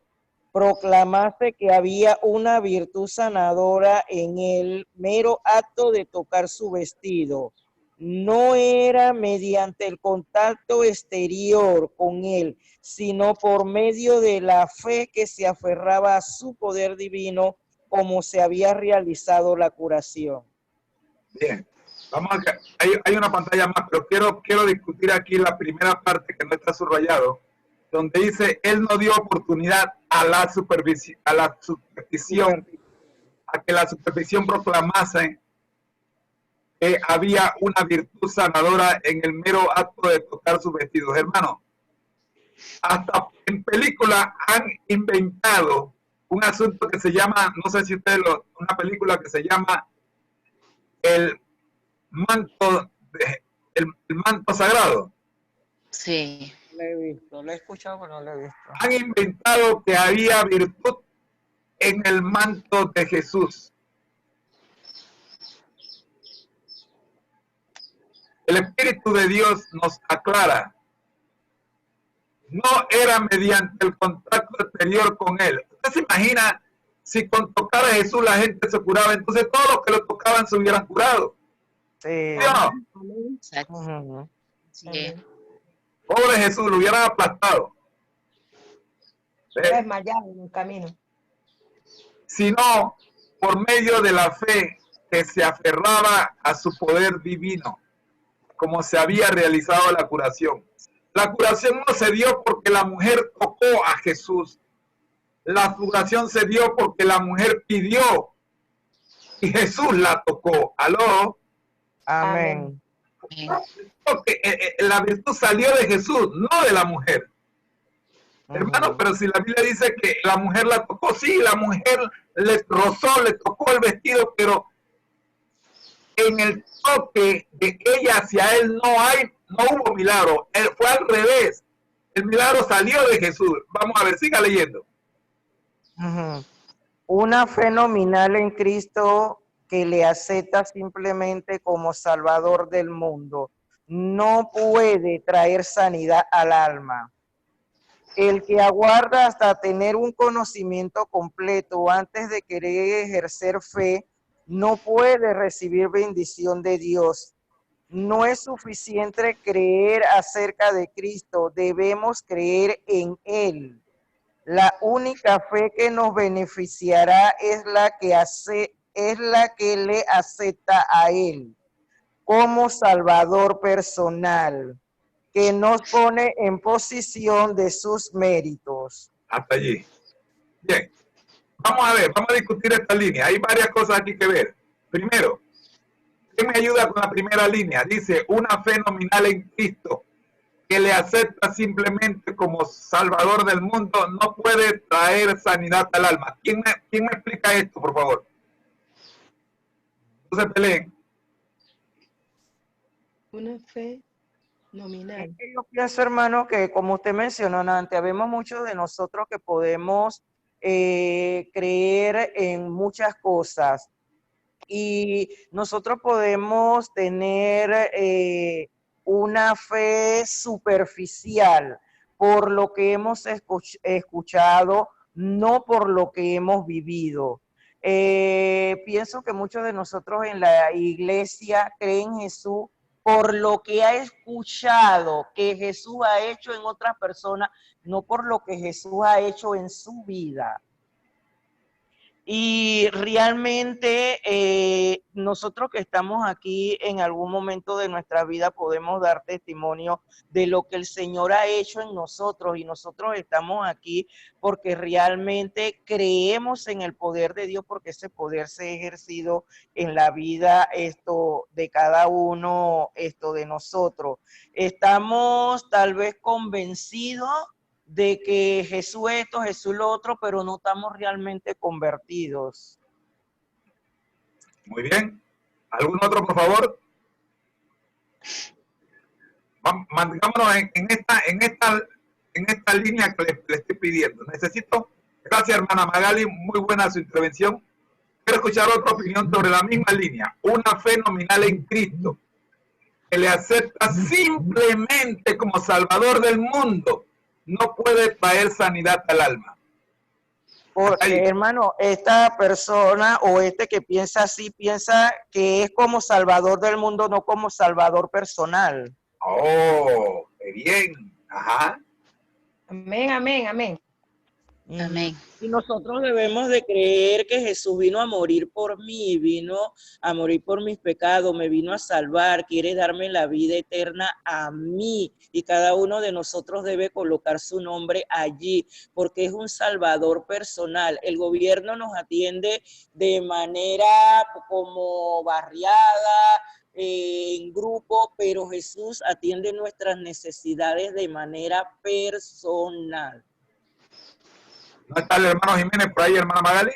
proclamase que había una virtud sanadora en el mero acto de tocar su vestido. No era mediante el contacto exterior con él, sino por medio de la fe que se aferraba a su poder divino, como se había realizado la curación. Bien, vamos a, hay una pantalla más, pero quiero discutir aquí la primera parte que no está subrayado, donde dice, él no dio oportunidad a la superstición, a que la superstición proclamase que había una virtud sanadora en el mero acto de tocar sus vestidos. Hermano, hasta en películas han inventado un asunto que se llama, no sé si ustedes una película que se llama el manto sagrado. Sí. Lo he visto, lo he escuchado, pero no lo he visto. Han inventado que había virtud en el manto de Jesús. El Espíritu de Dios nos aclara. No era mediante el contacto exterior con él. ¿Usted se imagina si con tocar a Jesús la gente se curaba? Entonces todos los que lo tocaban se hubieran curado. Sí. ¿Sí o no? Exacto. Uh-huh. Sí. Pobre Jesús, lo hubieran aplastado. Desmayado en el camino. Sino por medio de la fe que se aferraba a su poder divino, como se había realizado la curación. La curación no se dio porque la mujer tocó a Jesús. La curación se dio porque la mujer pidió y Jesús la tocó. ¿Aló? Amén. Porque la virtud salió de Jesús, no de la mujer. Hermano, pero si la Biblia dice que la mujer la tocó, sí, la mujer le rozó, le tocó el vestido, pero en el toque de ella hacia él no hubo milagro. Fue al revés. El milagro salió de Jesús. Vamos a ver, siga leyendo. Uh-huh. Una fe nominal en Cristo que le acepta simplemente como Salvador del mundo no puede traer sanidad al alma. El que aguarda hasta tener un conocimiento completo antes de querer ejercer fe no puede recibir bendición de Dios. No es suficiente creer acerca de Cristo, debemos creer en Él. La única fe que nos beneficiará es la que le acepta a Él como Salvador personal, que nos pone en posición de sus méritos. Hasta allí. Bien. Vamos a ver, vamos a discutir esta línea. Hay varias cosas aquí que ver. Primero, ¿qué me ayuda con la primera línea? Dice, una fe nominal en Cristo que le acepta simplemente como Salvador del mundo no puede traer sanidad al alma. ¿Quién me explica esto, por favor? No se peleen. Una fe nominal. Yo pienso, hermano, que como usted mencionó antes, habemos muchos de nosotros que podemos creer en muchas cosas y nosotros podemos tener una fe superficial por lo que hemos escuchado, no por lo que hemos vivido. Pienso que muchos de nosotros en la iglesia creen en Jesús por lo que ha escuchado que Jesús ha hecho en otras personas, no por lo que Jesús ha hecho en su vida. Y realmente nosotros que estamos aquí en algún momento de nuestra vida podemos dar testimonio de lo que el Señor ha hecho en nosotros, y nosotros estamos aquí porque realmente creemos en el poder de Dios, porque ese poder se ha ejercido en la vida de cada uno de nosotros. Estamos tal vez convencidos de que Jesús esto, Jesús lo otro, pero no estamos realmente convertidos. Muy bien. ¿Algún otro, por favor? Mantengámonos en esta línea que le estoy pidiendo. Necesito, gracias hermana Magali, muy buena su intervención. Quiero escuchar otra opinión sobre la misma línea. Una fe nominal en Cristo, que le acepta simplemente como Salvador del mundo, no puede traer sanidad al alma. Porque, hermano, esta persona o que piensa así, piensa que es como Salvador del mundo, no como Salvador personal. Oh, qué bien. Ajá. Amén, amén, amén. Amén. Y nosotros debemos de creer que Jesús vino a morir por mí, vino a morir por mis pecados, me vino a salvar, quiere darme la vida eterna a mí, y cada uno de nosotros debe colocar su nombre allí, porque es un salvador personal. El gobierno nos atiende de manera como barriada, en grupo, pero Jesús atiende nuestras necesidades de manera personal. ¿No está el hermano Jiménez por ahí, hermana Magali?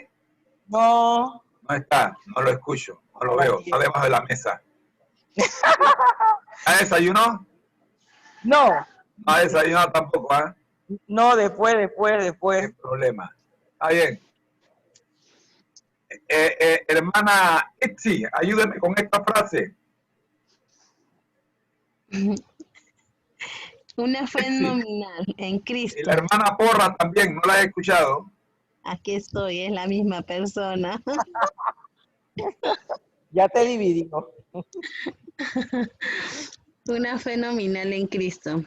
No. No está, no lo escucho, no lo veo, está debajo de la mesa. ¿Ha desayunado? No. No ha desayunado tampoco, ¿ah? No, después. ¿Qué problema? Está bien. Hermana Itzi, ayúdeme con esta frase. Una fe nominal en Cristo. Y la hermana Porra también, no la he escuchado. Aquí estoy, es la misma persona. Ya te dividimos. Una fe nominal en Cristo,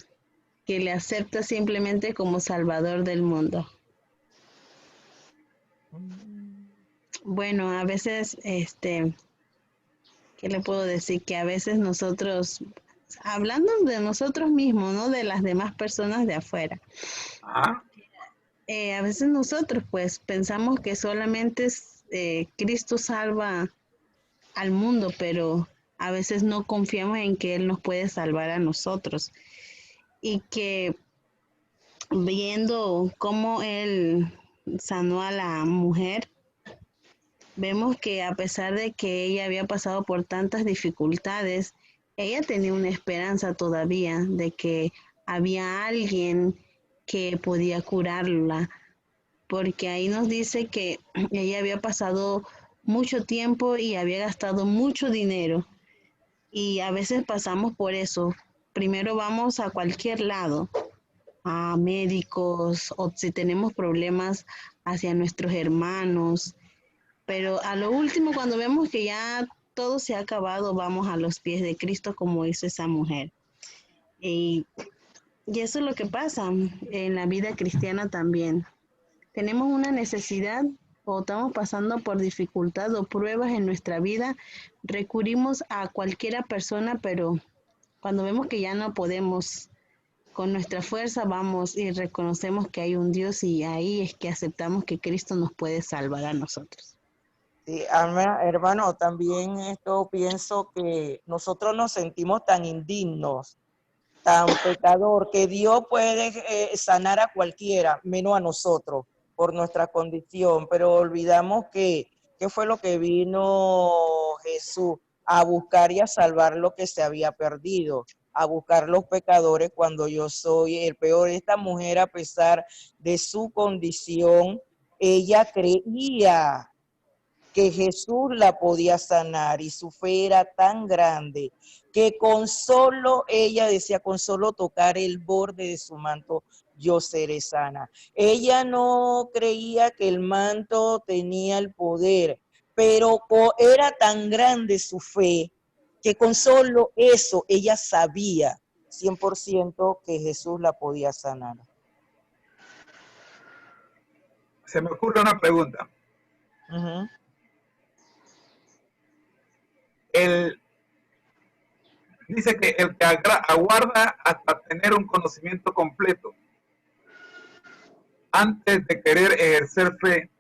que le acepta simplemente como Salvador del mundo. Bueno, a veces, ¿qué le puedo decir? Que a veces nosotros, hablando de nosotros mismos, no de las demás personas de afuera, Ajá. A veces nosotros pues pensamos que solamente Cristo salva al mundo, pero a veces no confiamos en que Él nos puede salvar a nosotros, y que viendo cómo Él sanó a la mujer, vemos que a pesar de que ella había pasado por tantas dificultades, ella tenía una esperanza todavía de que había alguien que podía curarla, porque ahí nos dice que ella había pasado mucho tiempo y había gastado mucho dinero, y a veces pasamos por eso. Primero vamos a cualquier lado, a médicos, o si tenemos problemas hacia nuestros hermanos, pero a lo último, cuando vemos que ya todo se ha acabado, vamos a los pies de Cristo, como hizo esa mujer. Y eso es lo que pasa en la vida cristiana también. Tenemos una necesidad o estamos pasando por dificultad o pruebas en nuestra vida, recurrimos a cualquiera persona, pero cuando vemos que ya no podemos, con nuestra fuerza vamos y reconocemos que hay un Dios, y ahí es que aceptamos que Cristo nos puede salvar a nosotros. Sí, hermano, también pienso que nosotros nos sentimos tan indignos, tan pecador, que Dios puede sanar a cualquiera, menos a nosotros, por nuestra condición, pero olvidamos que ¿Qué fue lo que vino Jesús? A buscar y a salvar lo que se había perdido, a buscar los pecadores cuando yo soy el peor. Esta mujer, a pesar de su condición, ella creía que Jesús la podía sanar y su fe era tan grande que con solo, ella decía, con solo tocar el borde de su manto, yo seré sana. Ella no creía que el manto tenía el poder, pero era tan grande su fe que con solo eso ella sabía 100% que Jesús la podía sanar. Se me ocurre una pregunta. Uh-huh. Dice que el que aguarda hasta tener un conocimiento completo, antes de querer ejercer fe,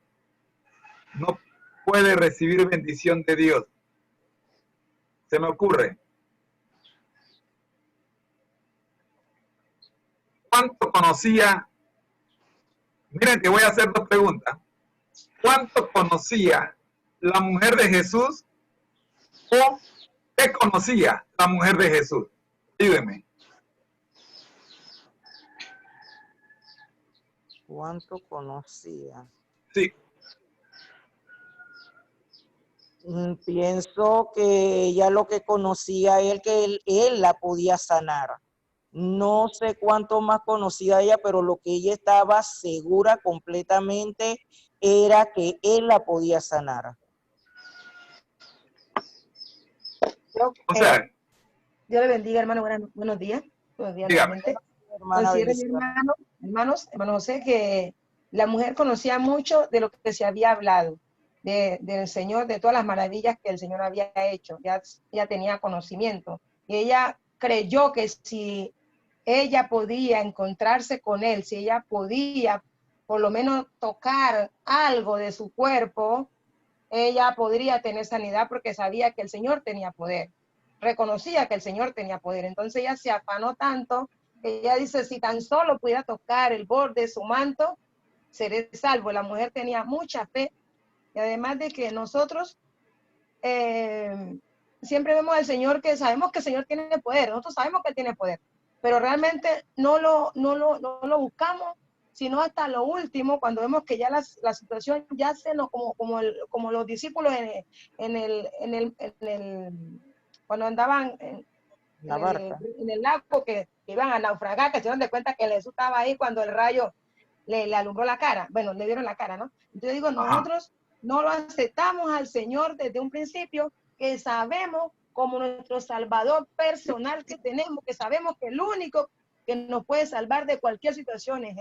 no puede recibir bendición de Dios. Se me ocurre. ¿Cuánto conocía? Miren que voy a hacer dos preguntas. ¿Cuánto conocía la mujer de Jesús o qué conocía la mujer de Jesús? Dígame. ¿Cuánto conocía? Sí. Pienso que ella lo que conocía es que él la podía sanar. No sé cuánto más conocía ella, pero lo que ella estaba segura completamente era que él la podía sanar. O sea, Dios le bendiga, hermano. Buenos días. Buenos días dígame. nuevamente. Hermana, Considero, mi hermano José, que la mujer conocía mucho de lo que se había hablado del Señor, de todas las maravillas que el Señor había hecho. Ya tenía conocimiento. Y ella creyó que si ella podía encontrarse con él, si ella podía por lo menos tocar algo de su cuerpo, ella podría tener sanidad porque sabía que el Señor tenía poder. Reconocía que el Señor tenía poder. Entonces ella se afanó tanto que ella dice, si tan solo pudiera tocar el borde de su manto, seré salvo. La mujer tenía mucha fe. Y además de que nosotros siempre vemos al Señor, que sabemos que el Señor tiene poder. Nosotros sabemos que Él tiene poder. Pero realmente no lo buscamos, sino hasta lo último, cuando vemos que ya la situación ya se nos, como los discípulos cuando andaban la barca. en el lago, que iban a naufragar, que se dieron de cuenta que Jesús estaba ahí cuando el rayo le alumbró la cara. Bueno, le dieron la cara, ¿no? Entonces digo, nosotros no lo aceptamos al Señor desde un principio, que sabemos como nuestro Salvador personal que tenemos, que sabemos que el único que nos puede salvar de cualquier situación es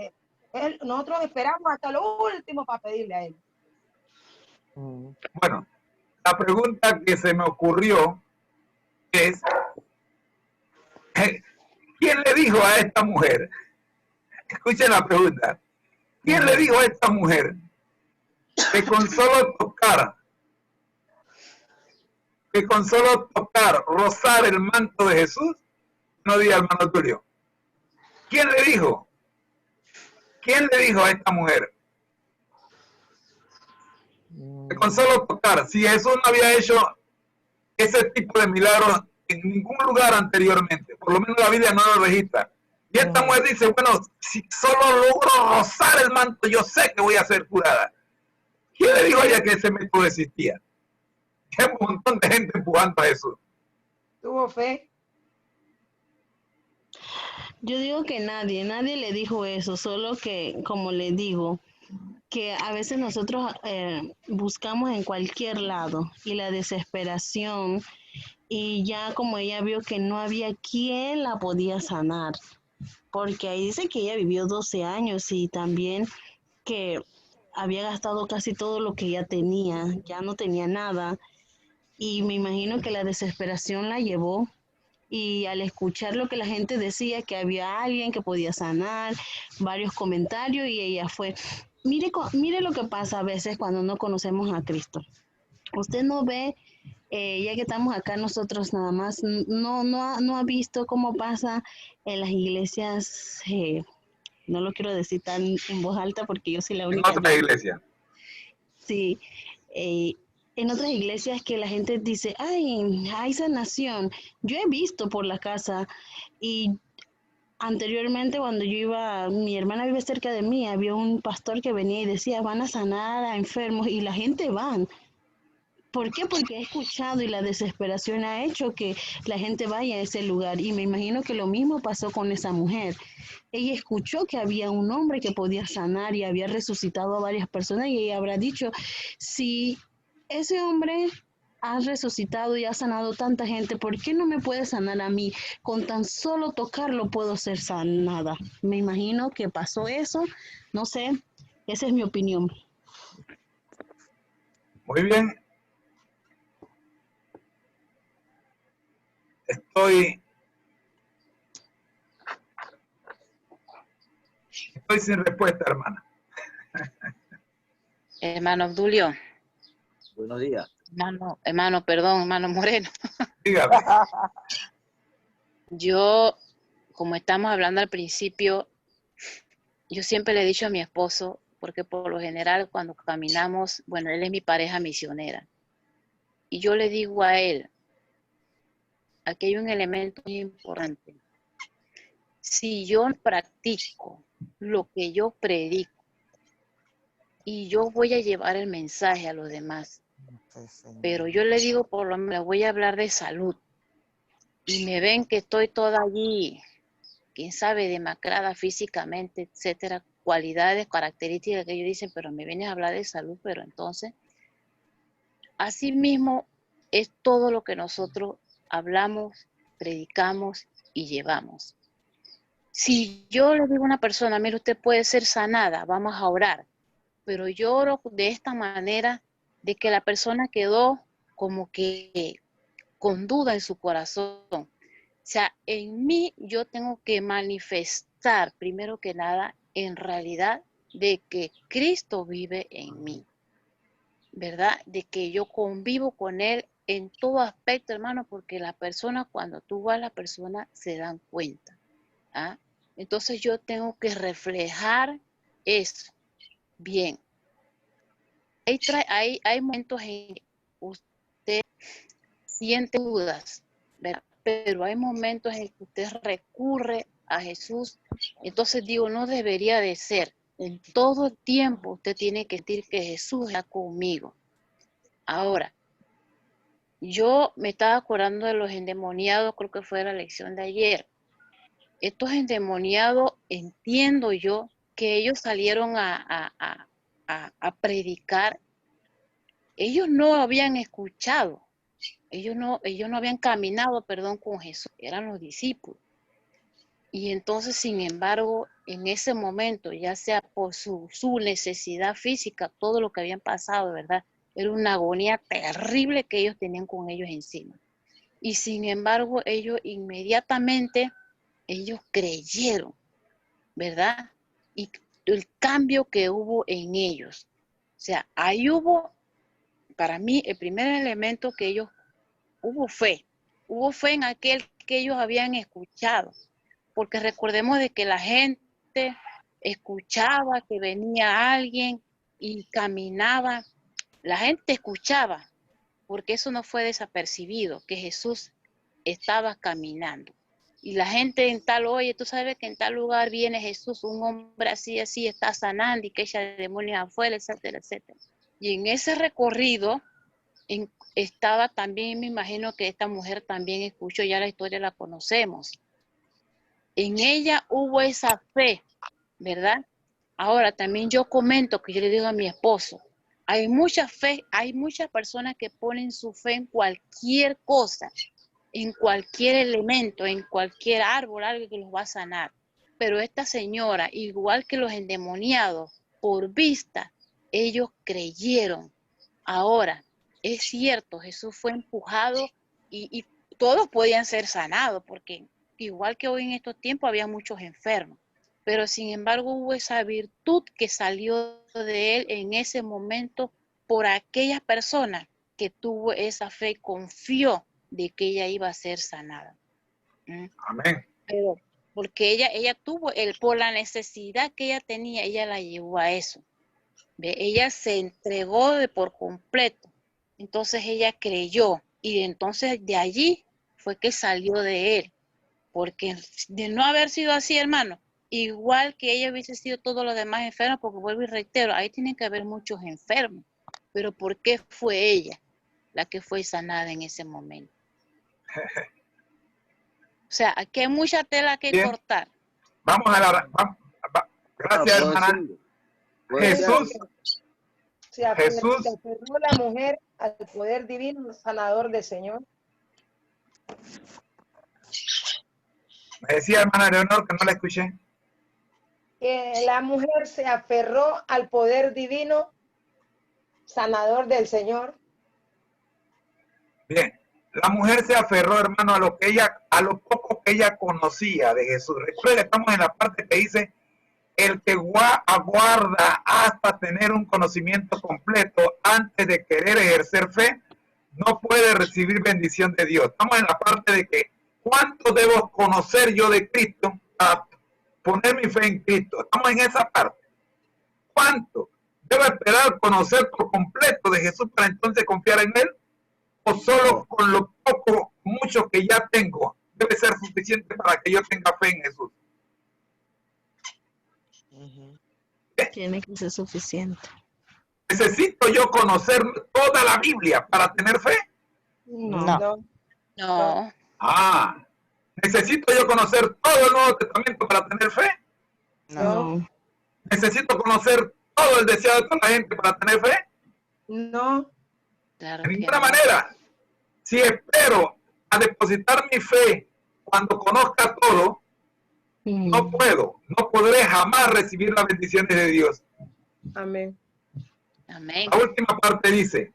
Él. Nosotros esperamos hasta lo último para pedirle a Él. Bueno, la pregunta que se me ocurrió es, ¿quién le dijo a esta mujer? Escuchen la pregunta. ¿Quién le dijo a esta mujer que con solo tocar, rozar el manto de Jesús, no diga hermano Tulio? ¿Quién le dijo? ¿Quién le dijo a esta mujer que con solo tocar, si Jesús no había hecho ese tipo de milagros en ningún lugar anteriormente, por lo menos la Biblia no lo registra? Y esta mujer dice, bueno, si solo logro rozar el manto, yo sé que voy a ser curada. ¿Quién le dijo a ella que ese método existía? Que hay un montón de gente empujando a Jesús. ¿Tuvo fe? Yo digo que nadie le dijo eso, solo que, como le digo, que a veces nosotros buscamos en cualquier lado y la desesperación, y ya como ella vio que no había quien la podía sanar, porque ahí dice que ella vivió 12 años y también que había gastado casi todo lo que ella tenía, ya no tenía nada, y me imagino que la desesperación la llevó. Y al escuchar lo que la gente decía, que había alguien que podía sanar, varios comentarios, y ella fue. Mire lo que pasa a veces cuando no conocemos a Cristo. Usted no ve, ya que estamos acá nosotros nada más, no ha visto cómo pasa en las iglesias, no lo quiero decir tan en voz alta porque yo soy la única. En otra iglesia. Sí, en otras iglesias que la gente dice, ay, hay sanación. Yo he visto por la casa y anteriormente cuando yo iba, mi hermana vive cerca de mí, había un pastor que venía y decía, van a sanar a enfermos y la gente van. ¿Por qué? Porque he escuchado y la desesperación ha hecho que la gente vaya a ese lugar y me imagino que lo mismo pasó con esa mujer. Ella escuchó que había un hombre que podía sanar y había resucitado a varias personas y ella habrá dicho, si ese hombre ha resucitado y ha sanado tanta gente, ¿por qué no me puede sanar a mí? Con tan solo tocarlo puedo ser sanada. Me imagino que pasó eso, no sé, esa es mi opinión. Muy bien. Estoy sin respuesta, hermana. Hermano Obdulio. Buenos días. Hermano Moreno. Dígame. Yo, como estamos hablando al principio, yo siempre le he dicho a mi esposo, porque por lo general cuando caminamos, bueno, él es mi pareja misionera, y yo le digo a él, aquí hay un elemento muy importante. Si yo practico lo que yo predico y yo voy a llevar el mensaje a los demás, pero yo le digo, por lo menos voy a hablar de salud y me ven que estoy toda allí, quién sabe, demacrada físicamente, etcétera, cualidades, características que ellos dicen, pero me vienes a hablar de salud, pero entonces, así mismo es todo lo que nosotros hablamos, predicamos y llevamos. Si yo le digo a una persona, mire, usted puede ser sanada, vamos a orar, pero yo oro de esta manera de que la persona quedó como que con duda en su corazón. O sea, en mí yo tengo que manifestar, primero que nada, en realidad, de que Cristo vive en mí, ¿verdad? De que yo convivo con Él en todo aspecto, hermano, porque la persona, cuando tú vas a la persona, se dan cuenta. ¿Ah? Entonces yo tengo que reflejar eso. Bien. Hay momentos en que usted siente dudas, ¿verdad? Pero hay momentos en que usted recurre a Jesús. Entonces digo, no debería de ser. En todo el tiempo usted tiene que sentir que Jesús está conmigo. Ahora, yo me estaba acordando de los endemoniados, creo que fue la lección de ayer. Estos endemoniados, entiendo yo, que ellos salieron a predicar. Ellos no habían escuchado. Ellos no habían caminado, perdón, con Jesús, eran los discípulos. Y entonces, sin embargo, en ese momento, ya sea por su necesidad física, todo lo que habían pasado, ¿verdad? Era una agonía terrible que ellos tenían con ellos encima. Y sin embargo, ellos inmediatamente, ellos creyeron, ¿verdad? Y el cambio que hubo en ellos. O sea, ahí hubo, para mí, el primer elemento que ellos hubo fe en aquel que ellos habían escuchado, porque recordemos de que la gente escuchaba que venía alguien y caminaba, la gente escuchaba, porque eso no fue desapercibido, que Jesús estaba caminando. Y la gente en tal, oye, tú sabes que en tal lugar viene Jesús, un hombre así, así, está sanando y que echa demonios afuera, etcétera, etcétera. Y en ese recorrido, estaba también, me imagino que esta mujer también escuchó, ya la historia la conocemos. En ella hubo esa fe, ¿verdad? Ahora también yo comento que yo le digo a mi esposo, hay mucha fe, hay muchas personas que ponen su fe en cualquier cosa, en cualquier elemento, en cualquier árbol, algo que los va a sanar. Pero esta señora, igual que los endemoniados, por vista, ellos creyeron. Ahora, es cierto, Jesús fue empujado y todos podían ser sanados, porque igual que hoy en estos tiempos había muchos enfermos, pero sin embargo hubo esa virtud que salió de él en ese momento por aquella persona que tuvo esa fe y confió de que ella iba a ser sanada. Amén. Pero porque ella tuvo, por la necesidad que ella tenía, ella la llevó a eso. ¿Ve? Ella se entregó por completo. Entonces ella creyó y entonces de allí fue que salió de él. Porque de no haber sido así, hermano, igual que ella hubiese sido todos los demás enfermos, porque vuelvo y reitero, ahí tienen que haber muchos enfermos. Pero ¿por qué fue ella la que fue sanada en ese momento? O sea, aquí hay mucha tela que Bien. cortar. Vamos a la... Gracias, ¿Puedo hermana. decirlo? ¿Puedo Jesús, Jesús. Se aferró la mujer al poder divino sanador del Señor. Me decía, hermana Leonor, que no la escuché. Que la mujer se aferró al poder divino sanador del Señor. Bien. La mujer se aferró, hermano, a lo poco que ella conocía de Jesús. Recuerda que estamos en la parte que dice, el que aguarda hasta tener un conocimiento completo antes de querer ejercer fe, no puede recibir bendición de Dios. Estamos en la parte de que, ¿cuánto debo conocer yo de Cristo para poner mi fe en Cristo? Estamos en esa parte. ¿Cuánto debo esperar conocer por completo de Jesús para entonces confiar en Él? ¿O solo con lo poco, mucho que ya tengo, debe ser suficiente para que yo tenga fe en Jesús? Tiene que ser suficiente. ¿Necesito yo conocer toda la Biblia para tener fe? No. No. Ah, ¿necesito yo conocer todo el Nuevo Testamento para tener fe? No. ¿Necesito conocer todo el deseo de toda la gente para tener fe? No. Claro De que ninguna no. manera. Si espero a depositar mi fe cuando conozca todo, no puedo, no podré jamás recibir las bendiciones de Dios. Amén. Amén. La última parte dice,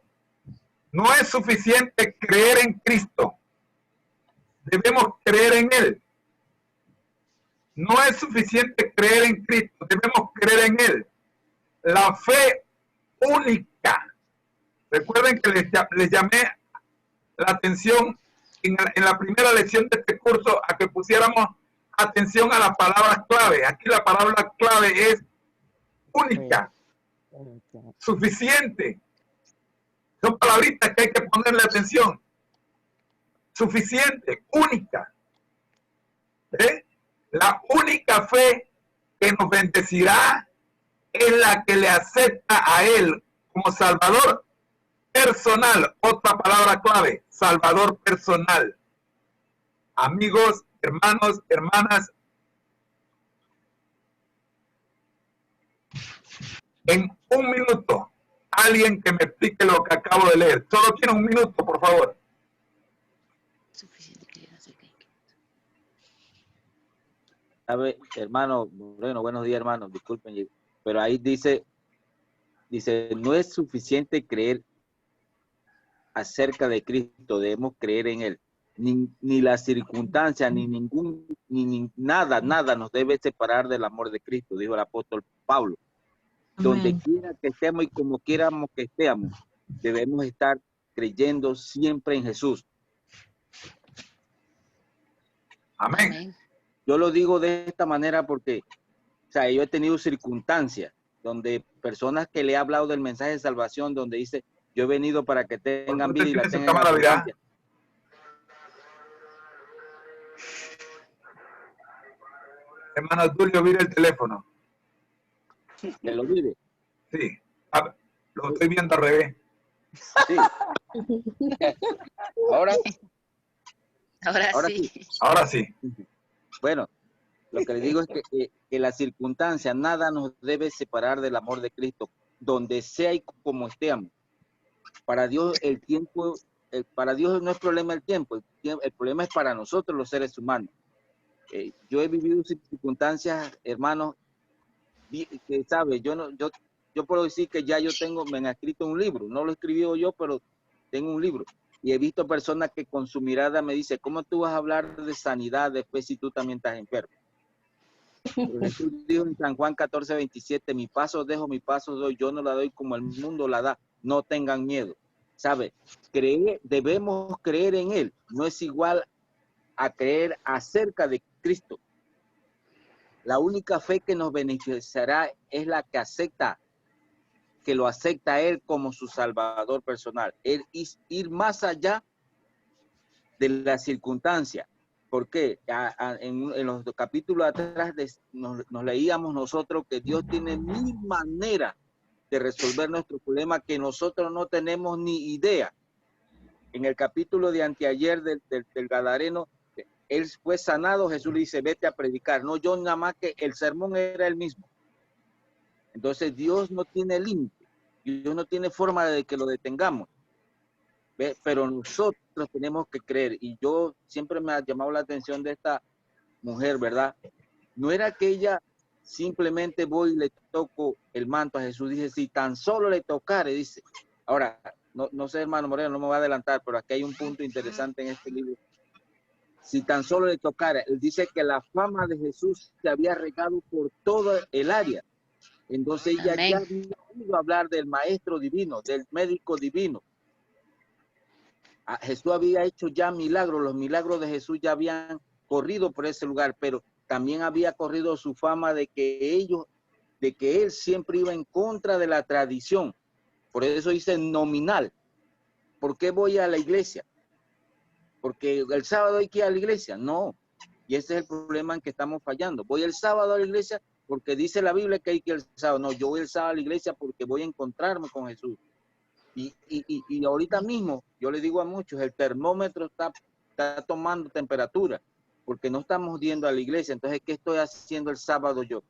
no es suficiente creer en Cristo, debemos creer en Él. No es suficiente creer en Cristo, debemos creer en Él. La fe única. Recuerden que les llamé la atención en la primera lección de este curso a que pusiéramos atención a las palabras clave. Aquí la palabra clave es única, suficiente. Son palabritas que hay que ponerle atención. Suficiente, única. ¿Eh? La única fe que nos bendecirá es la que le acepta a Él como Salvador personal. Otra palabra clave, Salvador personal. Amigos, hermanos, hermanas, en un minuto, alguien que me explique lo que acabo de leer. Solo tiene un minuto, por favor. Suficiente creer acerca de Cristo. ¿Sabe, hermano? Bueno, buenos días, hermano. Disculpen, pero ahí dice, no es suficiente creer acerca de Cristo, debemos creer en Él. Ni la circunstancia, ni nada nos debe separar del amor de Cristo, dijo el apóstol Pablo. Donde quiera que estemos y como quieramos que estemos, debemos estar creyendo siempre en Jesús. Amén. Amén. Yo lo digo de esta manera porque, o sea, yo he tenido circunstancias donde personas que le he hablado del mensaje de salvación, donde dice, yo he venido para que tengan vida y la tengan en abundancia. Hermano Tulio, mira el teléfono. ¿Que lo vive? Sí, lo estoy viendo al revés. Sí. Ahora Sí. Ahora sí. Bueno, lo que le digo es que la circunstancia, nada nos debe separar del amor de Cristo, donde sea y como estemos. Para Dios el tiempo, para Dios no es problema el tiempo, el problema es para nosotros los seres humanos. Yo he vivido circunstancias, hermanos, que sabe, yo puedo decir que ya me han escrito un libro, no lo he escribido yo, pero tengo un libro. Y he visto personas que con su mirada me dicen, ¿cómo tú vas a hablar de sanidad después si tú también estás enfermo? Jesús dijo en San Juan 14:27, mi paso dejo, mi paso doy, yo no la doy como el mundo la da, no tengan miedo. ¿Sabe? Debemos creer en Él, no es igual a creer acerca de Cristo. La única fe que nos beneficiará es la que acepta que lo acepta a Él como su Salvador personal. Él ir más allá de la circunstancia. ¿Por qué? En los capítulos atrás nos leíamos nosotros que Dios tiene 1000 maneras de resolver nuestro problema que nosotros no tenemos ni idea. En el capítulo de anteayer del Gadareno, él fue sanado, Jesús le dice, vete a predicar. No, yo nada más que el sermón era el mismo. Entonces Dios no tiene límite, Dios no tiene forma de que lo detengamos. ¿Ve? Pero nosotros tenemos que creer. Y yo siempre me ha llamado la atención de esta mujer, ¿verdad? No era que ella simplemente voy y le toco el manto a Jesús. Dice, si tan solo le tocare, dice. Ahora, no sé, hermano Moreno, no me va a adelantar, pero aquí hay un punto interesante en este libro. Si tan solo le tocara, él dice que la fama de Jesús se había regado por todo el área. Entonces ella ya había oído hablar del maestro divino, del médico divino. Jesús había hecho ya milagros, los milagros de Jesús ya habían corrido por ese lugar, pero también había corrido su fama de que él siempre iba en contra de la tradición. Por eso dice nominal. ¿Por qué voy a la iglesia? Porque el sábado hay que ir a la iglesia. No. Y ese es el problema en que estamos fallando. Voy el sábado a la iglesia porque dice la Biblia que hay que ir el sábado. No, yo voy el sábado a la iglesia porque voy a encontrarme con Jesús. Y ahorita mismo, yo le digo a muchos, el termómetro está tomando temperatura porque no estamos yendo a la iglesia. Entonces, ¿qué estoy haciendo el sábado yo?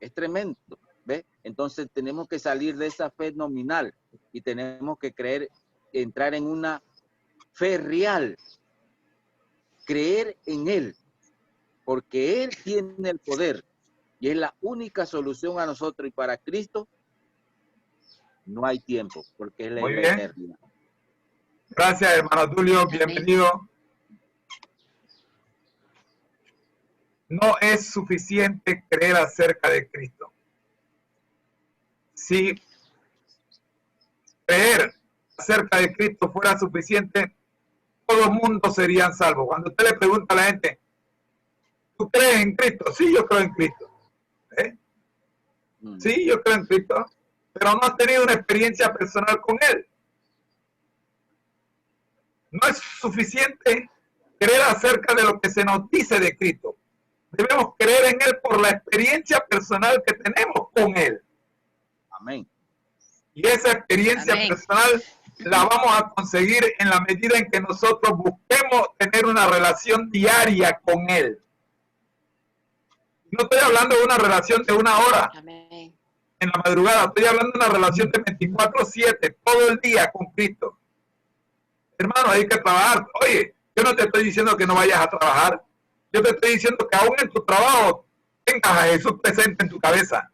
Es tremendo, ¿ves? Entonces, tenemos que salir de esa fe nominal y tenemos que creer, entrar en una fe real, creer en Él, porque Él tiene el poder y es la única solución a nosotros, y para Cristo no hay tiempo, porque Él es la eternidad. Gracias, hermano Tulio, bienvenido. No es suficiente creer acerca de Cristo. Si creer acerca de Cristo fuera suficiente, todo el mundo serían salvos. Cuando usted le pregunta a la gente, ¿tú crees en Cristo? Sí, yo creo en Cristo. Sí, yo creo en Cristo, pero no has tenido una experiencia personal con Él. No es suficiente creer acerca de lo que se nos dice de Cristo. Debemos creer en Él por la experiencia personal que tenemos con Él. Amén. Y esa experiencia personal la vamos a conseguir en la medida en que nosotros busquemos tener una relación diaria con Él. No estoy hablando de una relación de 1 hora en la madrugada, estoy hablando de una relación de 24/7, todo el día con Cristo. Hermano, hay que trabajar. Oye, yo no te estoy diciendo que no vayas a trabajar. Yo te estoy diciendo que aún en tu trabajo tengas a Jesús presente en tu cabeza.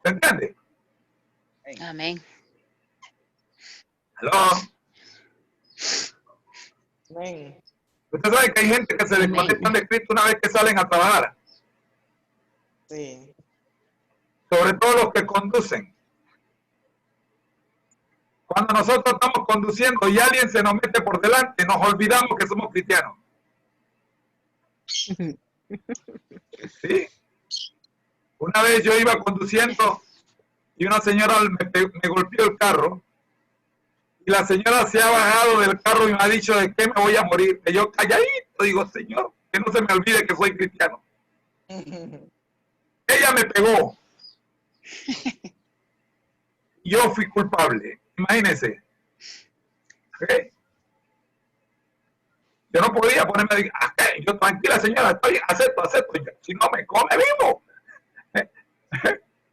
¿Se entiende? Amén. ¿Aló? Amén. Usted sabe que hay gente que se desconectan de Cristo una vez que salen a trabajar. Sí. Sobre todo los que conducen. Cuando nosotros estamos conduciendo y alguien se nos mete por delante, nos olvidamos que somos cristianos. ¿Sí? Una vez yo iba conduciendo y una señora me golpeó el carro y la señora se ha bajado del carro y me ha dicho de qué me voy a morir. Que yo calladito digo, Señor, que no se me olvide que soy cristiano. Ella me pegó. Yo fui culpable. Imagínense. ¿Okay? Yo no podía ponerme a decir, yo tranquila señora, estoy bien, acepto. Si no me come vivo.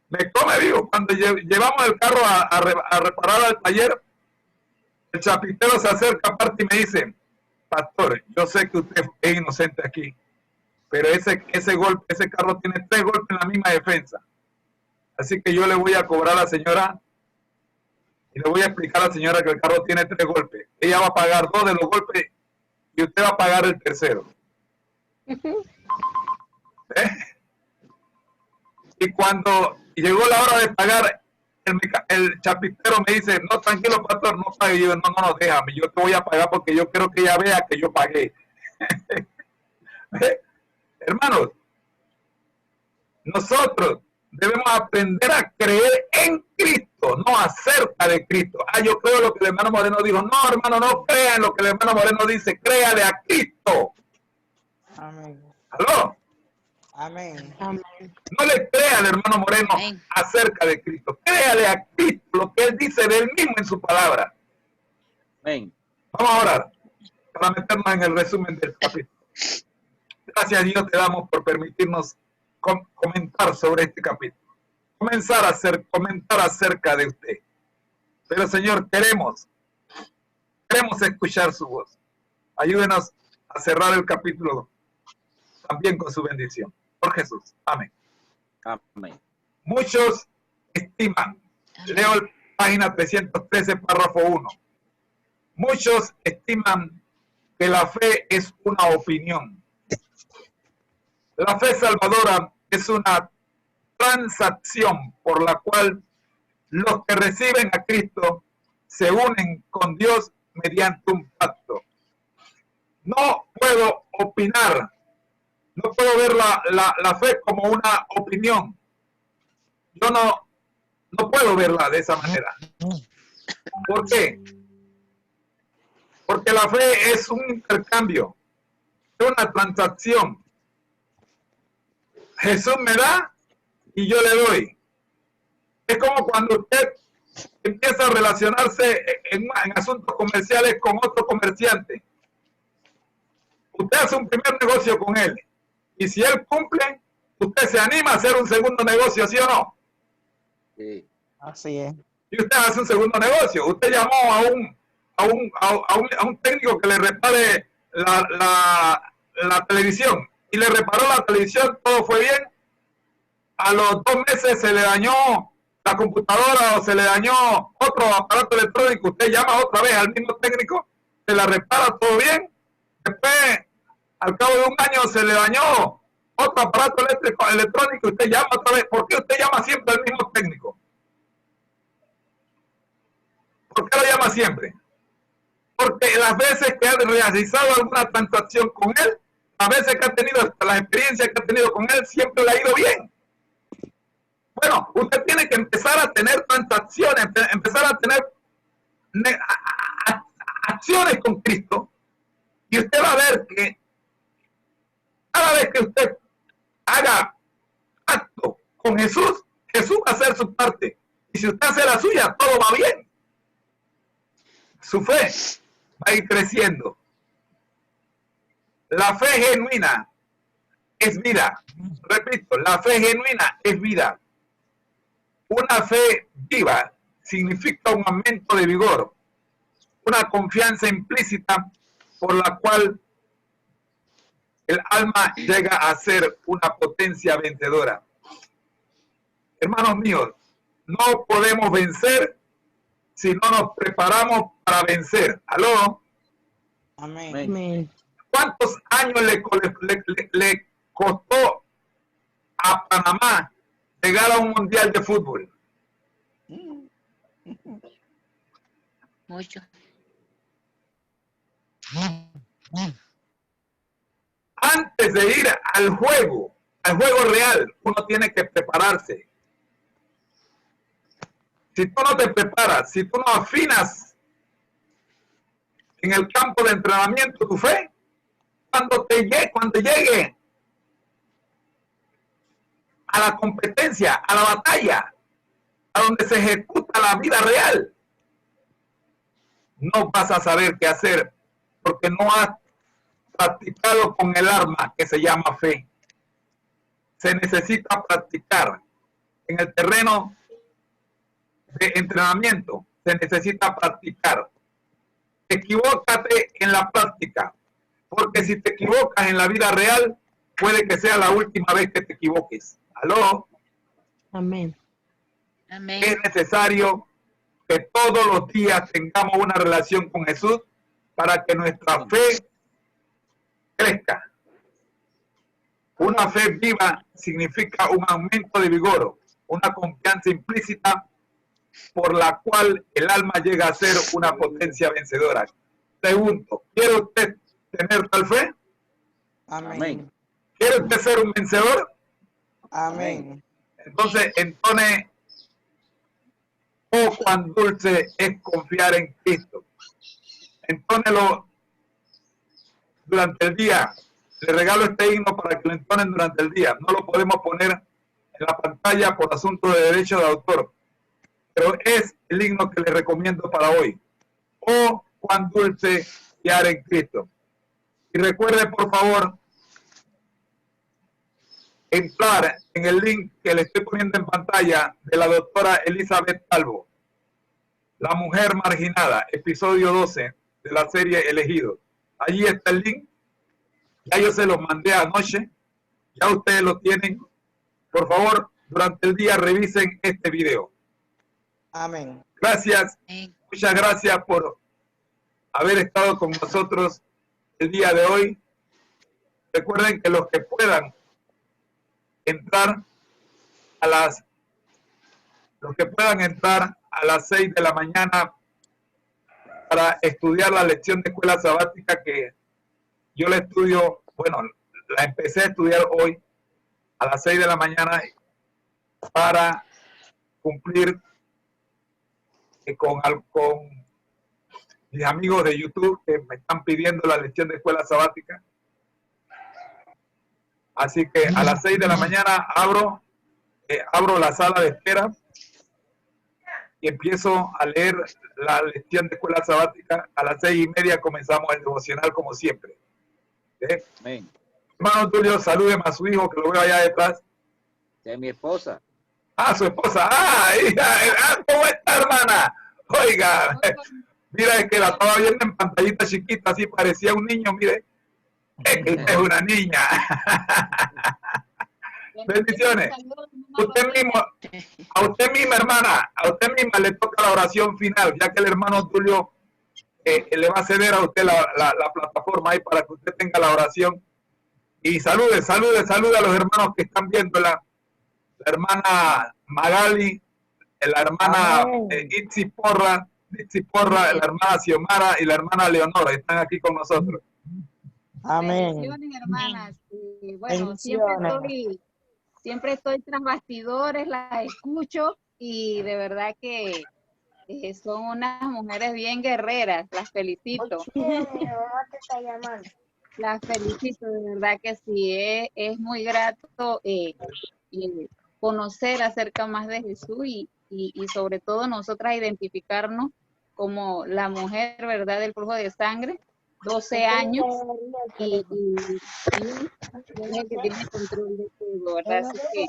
Me come vivo. Cuando llevamos el carro a reparar al taller, el chapitero se acerca aparte y me dice, pastor, yo sé que usted es inocente aquí, pero ese golpe, ese carro tiene 3 golpes en la misma defensa. Así que yo le voy a cobrar a la señora y le voy a explicar a la señora que el carro tiene 3 golpes. Ella va a pagar 2 de los golpes y usted va a pagar el tercero. Y cuando llegó la hora de pagar, el chapitero me dice, no, tranquilo, pastor, no pague. Yo, no, déjame, yo te voy a pagar porque yo quiero que ella vea que yo pagué. Hermanos, Nosotros debemos aprender a creer en Cristo, no acerca de Cristo. Yo creo lo que el hermano Moreno dijo. No, hermano, no crea en lo que el hermano Moreno dice. Créale a Cristo. Amén. ¿Aló? Amén. No le crea al hermano Moreno acerca de Cristo. Créale a Cristo lo que él dice de él mismo en su palabra. Amén. Vamos a orar para meternos en el resumen del capítulo. Gracias a Dios te damos por permitirnos comentar sobre este capítulo. Comentar acerca de usted. Pero Señor, queremos escuchar su voz. Ayúdenos a cerrar el capítulo también con su bendición. Por Jesús. Amén. Amén. Muchos estiman, leo página 313, párrafo 1. Muchos estiman que la fe es una opinión. La fe salvadora es una transacción por la cual los que reciben a Cristo se unen con Dios mediante un pacto. No puedo opinar, no puedo ver la fe como una opinión. Yo no puedo verla de esa manera. ¿Por qué? Porque la fe es un intercambio, es una transacción. Jesús me da y yo le doy. Es como cuando usted empieza a relacionarse en asuntos comerciales con otro comerciante. Usted hace un primer negocio con él y si él cumple, usted se anima a hacer un segundo negocio, ¿sí o no? Sí. Así es. Y usted hace un segundo negocio. Usted llamó a un técnico que le repare la televisión y le reparó la televisión, todo fue bien. A los 2 meses se le dañó la computadora o se le dañó otro aparato electrónico. Usted llama otra vez al mismo técnico, se la repara, todo bien. Después, al cabo de 1 año, se le dañó otro aparato electrónico y usted llama otra vez. ¿Por qué usted llama siempre al mismo técnico? ¿Por qué lo llama siempre? Porque las veces que ha realizado alguna transacción con él, las veces que ha tenido, las experiencias que ha tenido con él, siempre le ha ido bien. Bueno, usted tiene que empezar a tener transacciones, empezar a tener acciones con Cristo, y usted va a ver que cada vez que usted haga acto con Jesús, Jesús va a hacer su parte. Y si usted hace la suya, todo va bien. Su fe va a ir creciendo. La fe genuina es vida. Repito, la fe genuina es vida. Una fe viva significa un aumento de vigor, una confianza implícita por la cual el alma llega a ser una potencia vencedora. Hermanos míos, no podemos vencer si no nos preparamos para vencer. ¿Aló? Amén. Amén. ¿Cuántos años le costó a Panamá llegar a un mundial de fútbol? Mucho. Antes de ir al juego real, uno tiene que prepararse. Si tú no te preparas, si tú no afinas en el campo de entrenamiento tu fe, cuando llegue a la competencia, a la batalla, a donde se ejecuta la vida real, no vas a saber qué hacer, porque no has practicado con el arma que se llama fe. Se necesita practicar en el terreno de entrenamiento, se necesita practicar. Equivócate en la práctica, porque si te equivocas en la vida real, puede que sea la última vez que te equivoques. ¿Aló? Amén. Amén. Es necesario que todos los días tengamos una relación con Jesús para que nuestra fe crezca. Una fe viva significa un aumento de vigor, una confianza implícita por la cual el alma llega a ser una potencia vencedora. Pregunto, ¿quiere usted tener tal fe? Amén. Amén. ¿Quiere usted ser un vencedor? Amén. Entonces, entone, oh, cuán dulce es confiar en Cristo. Entónelo durante el día. Le regalo este himno para que lo entonen durante el día. No lo podemos poner en la pantalla por asunto de derecho de autor, pero es el himno que les recomiendo para hoy. Oh, cuán dulce confiar en Cristo. Y recuerde, por favor, entrar en el link que le estoy poniendo en pantalla de la doctora Elizabeth Calvo, La Mujer Marginada, episodio 12 de la serie Elegido. Allí está el link. Ya yo se los mandé anoche. Ya ustedes lo tienen. Por favor, durante el día revisen este video. Amén. Gracias. Muchas gracias por haber estado con nosotros el día de hoy. Recuerden que los que puedan entrar a las 6 de la mañana para estudiar la lección de escuela sabática que yo la estudio, bueno, la empecé a estudiar hoy a las 6 de la mañana para cumplir con mis amigos de YouTube que me están pidiendo la lección de escuela sabática. Así que a las 6 de la mañana abro la sala de espera y empiezo a leer la lección de escuela sabática. A las 6:30 comenzamos el devocional como siempre. Amén. Hermano Tulio, salúdeme a su hijo que lo veo allá detrás. De mi esposa. Ah, su esposa. Ah, hija. ¿Cómo está, hermana? Oiga, mira, es que la estaba viendo en pantallita chiquita, así parecía un niño, mire. Es una niña. Bendiciones. A usted misma, hermana, a usted misma le toca la oración final, ya que el hermano Tulio le va a ceder a usted la plataforma ahí para que usted tenga la oración. Y salude a los hermanos que están viendo, la hermana Magali, la hermana Itzi Porra, la hermana Xiomara y la hermana Leonora, están aquí con nosotros. Amén. Bendiciones, hermanas. Bueno, siempre estoy tras bastidores, las escucho y de verdad que son unas mujeres bien guerreras. Las felicito. Las felicito, de verdad que sí. Es muy grato conocer acerca más de Jesús y sobre todo nosotras identificarnos como la mujer, ¿verdad?, del flujo de sangre. 12 años y que tiene control de todo, ¿verdad? Así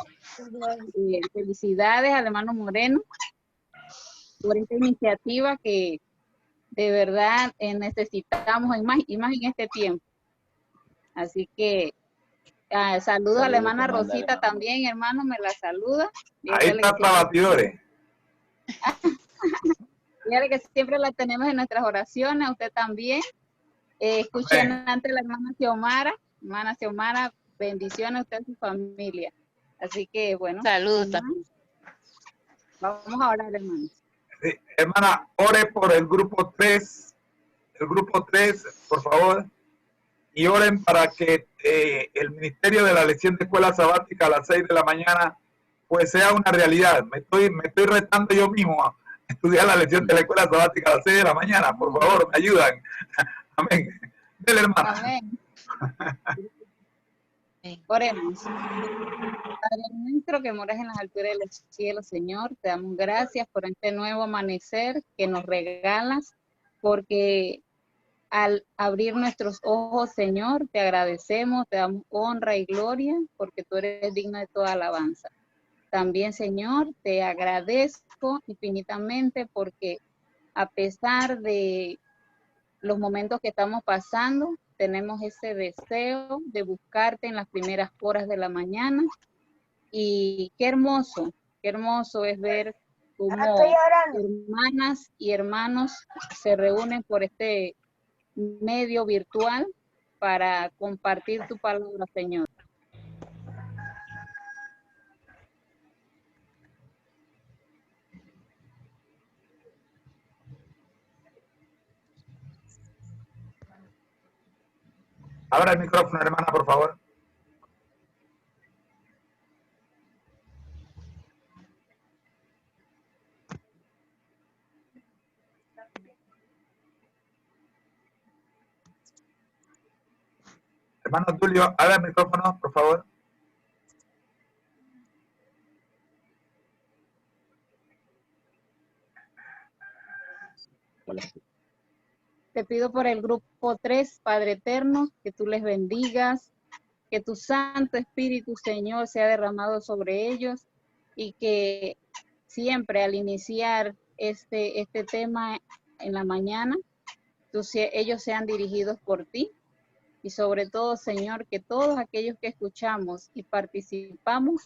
que felicidades al hermano Moreno por esta iniciativa que de verdad necesitamos y más en este tiempo. Así que saludos a la hermana Rosita también, hermano, me la saluda. Ahí está para batidores. Dígale que siempre la tenemos en nuestras oraciones, a usted también. Escuchen antes la hermana Xiomara, bendiciones a usted y su familia. Así que, bueno. Saludos. Vamos a orar, hermanos. Sí, hermana, ore por el grupo 3, por favor, y oren para que el ministerio de la lección de escuela sabática a las 6 de la mañana, pues sea una realidad. Me estoy retando yo mismo a estudiar la lección de la escuela sabática a las 6 de la mañana, por favor, me ayudan. Amén. Dele, hermano. Amén. Oremos. Padre nuestro que moras en las alturas del cielo, Señor, te damos gracias por este nuevo amanecer que nos regalas, porque al abrir nuestros ojos, Señor, te agradecemos, te damos honra y gloria, porque tú eres digno de toda alabanza. También, Señor, te agradezco infinitamente porque a pesar de los momentos que estamos pasando, tenemos ese deseo de buscarte en las primeras horas de la mañana. Y qué hermoso es ver cómo hermanas y hermanos se reúnen por este medio virtual para compartir tu palabra, Señor. Abra el micrófono, hermana, por favor. Hermano Tulio, abra el micrófono, por favor. Te pido por el grupo 3, Padre Eterno, que tú les bendigas, que tu Santo Espíritu, Señor, sea derramado sobre ellos y que siempre al iniciar este tema en la mañana, ellos sean dirigidos por ti. Y sobre todo, Señor, que todos aquellos que escuchamos y participamos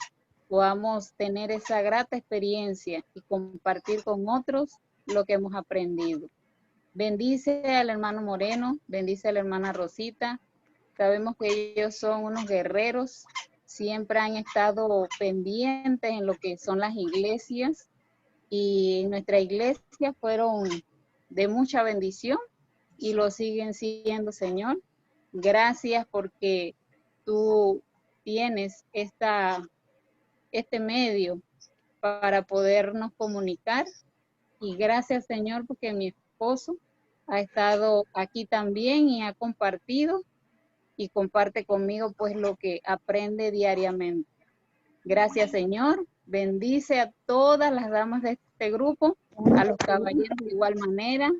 podamos tener esa grata experiencia y compartir con otros lo que hemos aprendido. Bendice al hermano Moreno, bendice a la hermana Rosita. Sabemos que ellos son unos guerreros, siempre han estado pendientes en lo que son las iglesias y en nuestra iglesia fueron de mucha bendición y lo siguen siendo, Señor. Gracias porque tú tienes este medio para podernos comunicar y gracias, Señor, porque mi esposo ha estado aquí también y ha compartido y comparte conmigo pues lo que aprende diariamente. Gracias, Señor. Bendice a todas las damas de este grupo, a los caballeros de igual manera.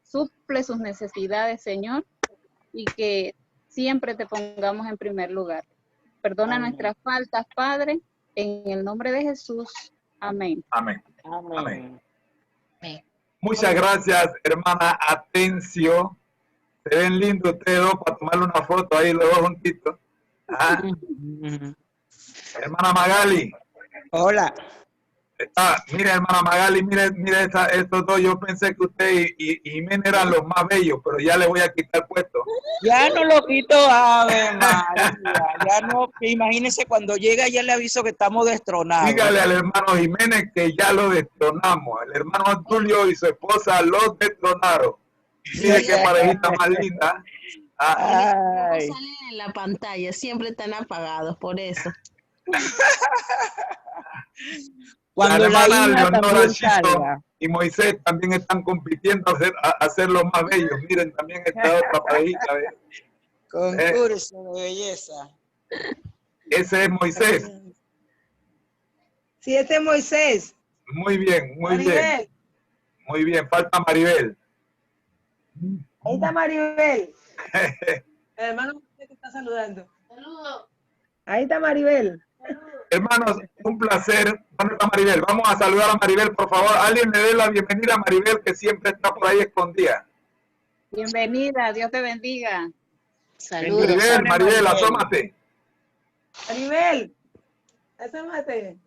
Suple sus necesidades, Señor, y que siempre te pongamos en primer lugar. Perdona nuestras faltas, Padre, en el nombre de Jesús. Amén. Amén. Amén. Amén. Muchas gracias, hermana Atencio. Se ven lindos ustedes dos para tomarle una foto ahí los dos juntitos. Ah. Hermana Magali. Hola. Mire, hermana Magali, mire estos dos. Yo pensé que usted y Jiménez eran los más bellos, pero ya le voy a quitar puesto. Ya no lo quito, Ave María. Ya no, imagínese cuando llega ya le aviso que estamos destronados. Dígale al hermano Jiménez que ya lo destronamos. El hermano Tulio y su esposa los destronaron. Mire qué parejita más linda. No salen en la pantalla, siempre están apagados, por eso. Cuando la hermana hija Leonora también salga. y Moisés también están compitiendo a ser los más bellos. Miren, también esta otra parejita. Concurso de belleza. Ese es Moisés. Sí, ese es Moisés. Muy bien, muy Maribel. bien. Muy bien, falta Maribel. Ahí está Maribel. El hermano que te está saludando. Saludos. Ahí está Maribel. Hermanos, un placer. ¿Dónde está Maribel? Vamos a saludar a Maribel, por favor. Alguien le dé la bienvenida a Maribel, que siempre está por ahí escondida. Bienvenida, Dios te bendiga. Saludos. Maribel, asómate. Maribel, asómate.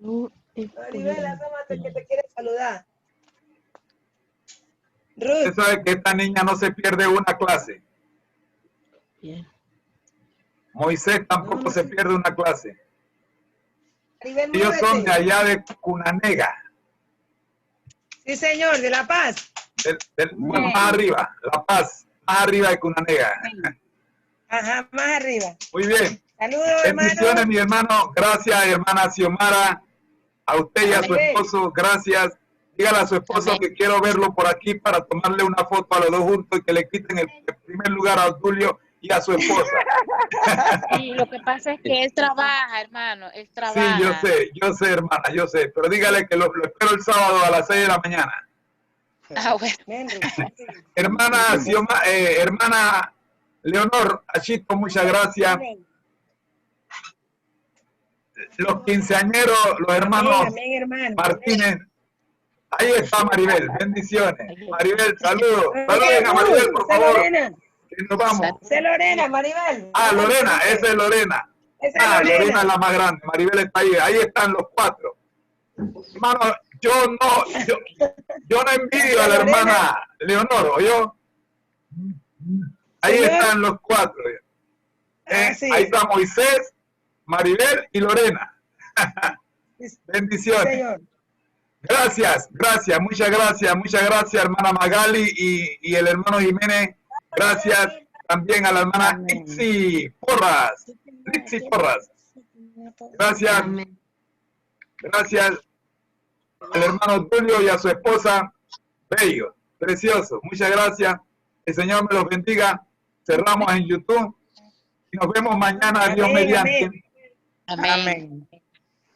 Maribel, asómate que te quiere saludar. Ruth. Usted sabe que esta niña no se pierde una clase. Bien. Moisés tampoco se pierde una clase. Maribel, Ellos son muévete. de allá de Cunanega. Sí, señor, de La Paz. Bueno, más arriba, La Paz, más arriba de Cunanega. Ajá, más arriba. Muy bien. Saludos, Bendiciones, hermano. mi hermano. Gracias, hermana Xiomara. A usted y a su esposo, gracias. Dígale a su esposo Amén. que quiero verlo por aquí para tomarle una foto a los dos juntos y que le quiten el primer lugar a Tulio y a su esposa. Sí, lo que pasa es que él trabaja, hermano, él Sí, trabaja. yo sé, hermana, yo sé. Pero dígale que lo espero el sábado a las 6 de la mañana. Ah, bueno. Ven, Ruth. Hermana hermana Leonor, Achito, muchas gracias. Los quinceañeros, los hermanos Amén, hermano. Martínez. Ahí está Maribel, bendiciones. Maribel, saludos. Saluden a Maribel, por Esa es favor. Lorena. Que nos vamos. Esa es Lorena, Maribel. Lorena, esa es Lorena. Esa es Lorena Lorena. es la más grande. Maribel está ahí. Ahí están los cuatro. Hermano, yo no envidio a la hermana Leonor, ¿oyó? Ahí Señor. están los cuatro. Sí. Ahí está Moisés, Maribel y Lorena. Sí, Bendiciones. señor. Gracias, muchas gracias, hermana Magali y el hermano Jiménez. Gracias también a la hermana Itzi Porras. Gracias al hermano Tulio y a su esposa. Bello, precioso. Muchas gracias. El Señor me los bendiga. cerramos en YouTube y nos vemos mañana, Dios mediante. Amén.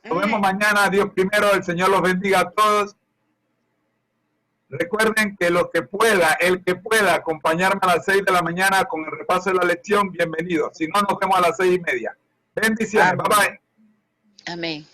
Nos vemos mañana, Dios primero, el Señor los bendiga a todos. Recuerden que el que pueda acompañarme a las 6 de la mañana con el repaso de la lección, bienvenido. Si no, nos vemos a las 6:30. Bendiciones, bye bye. Amén.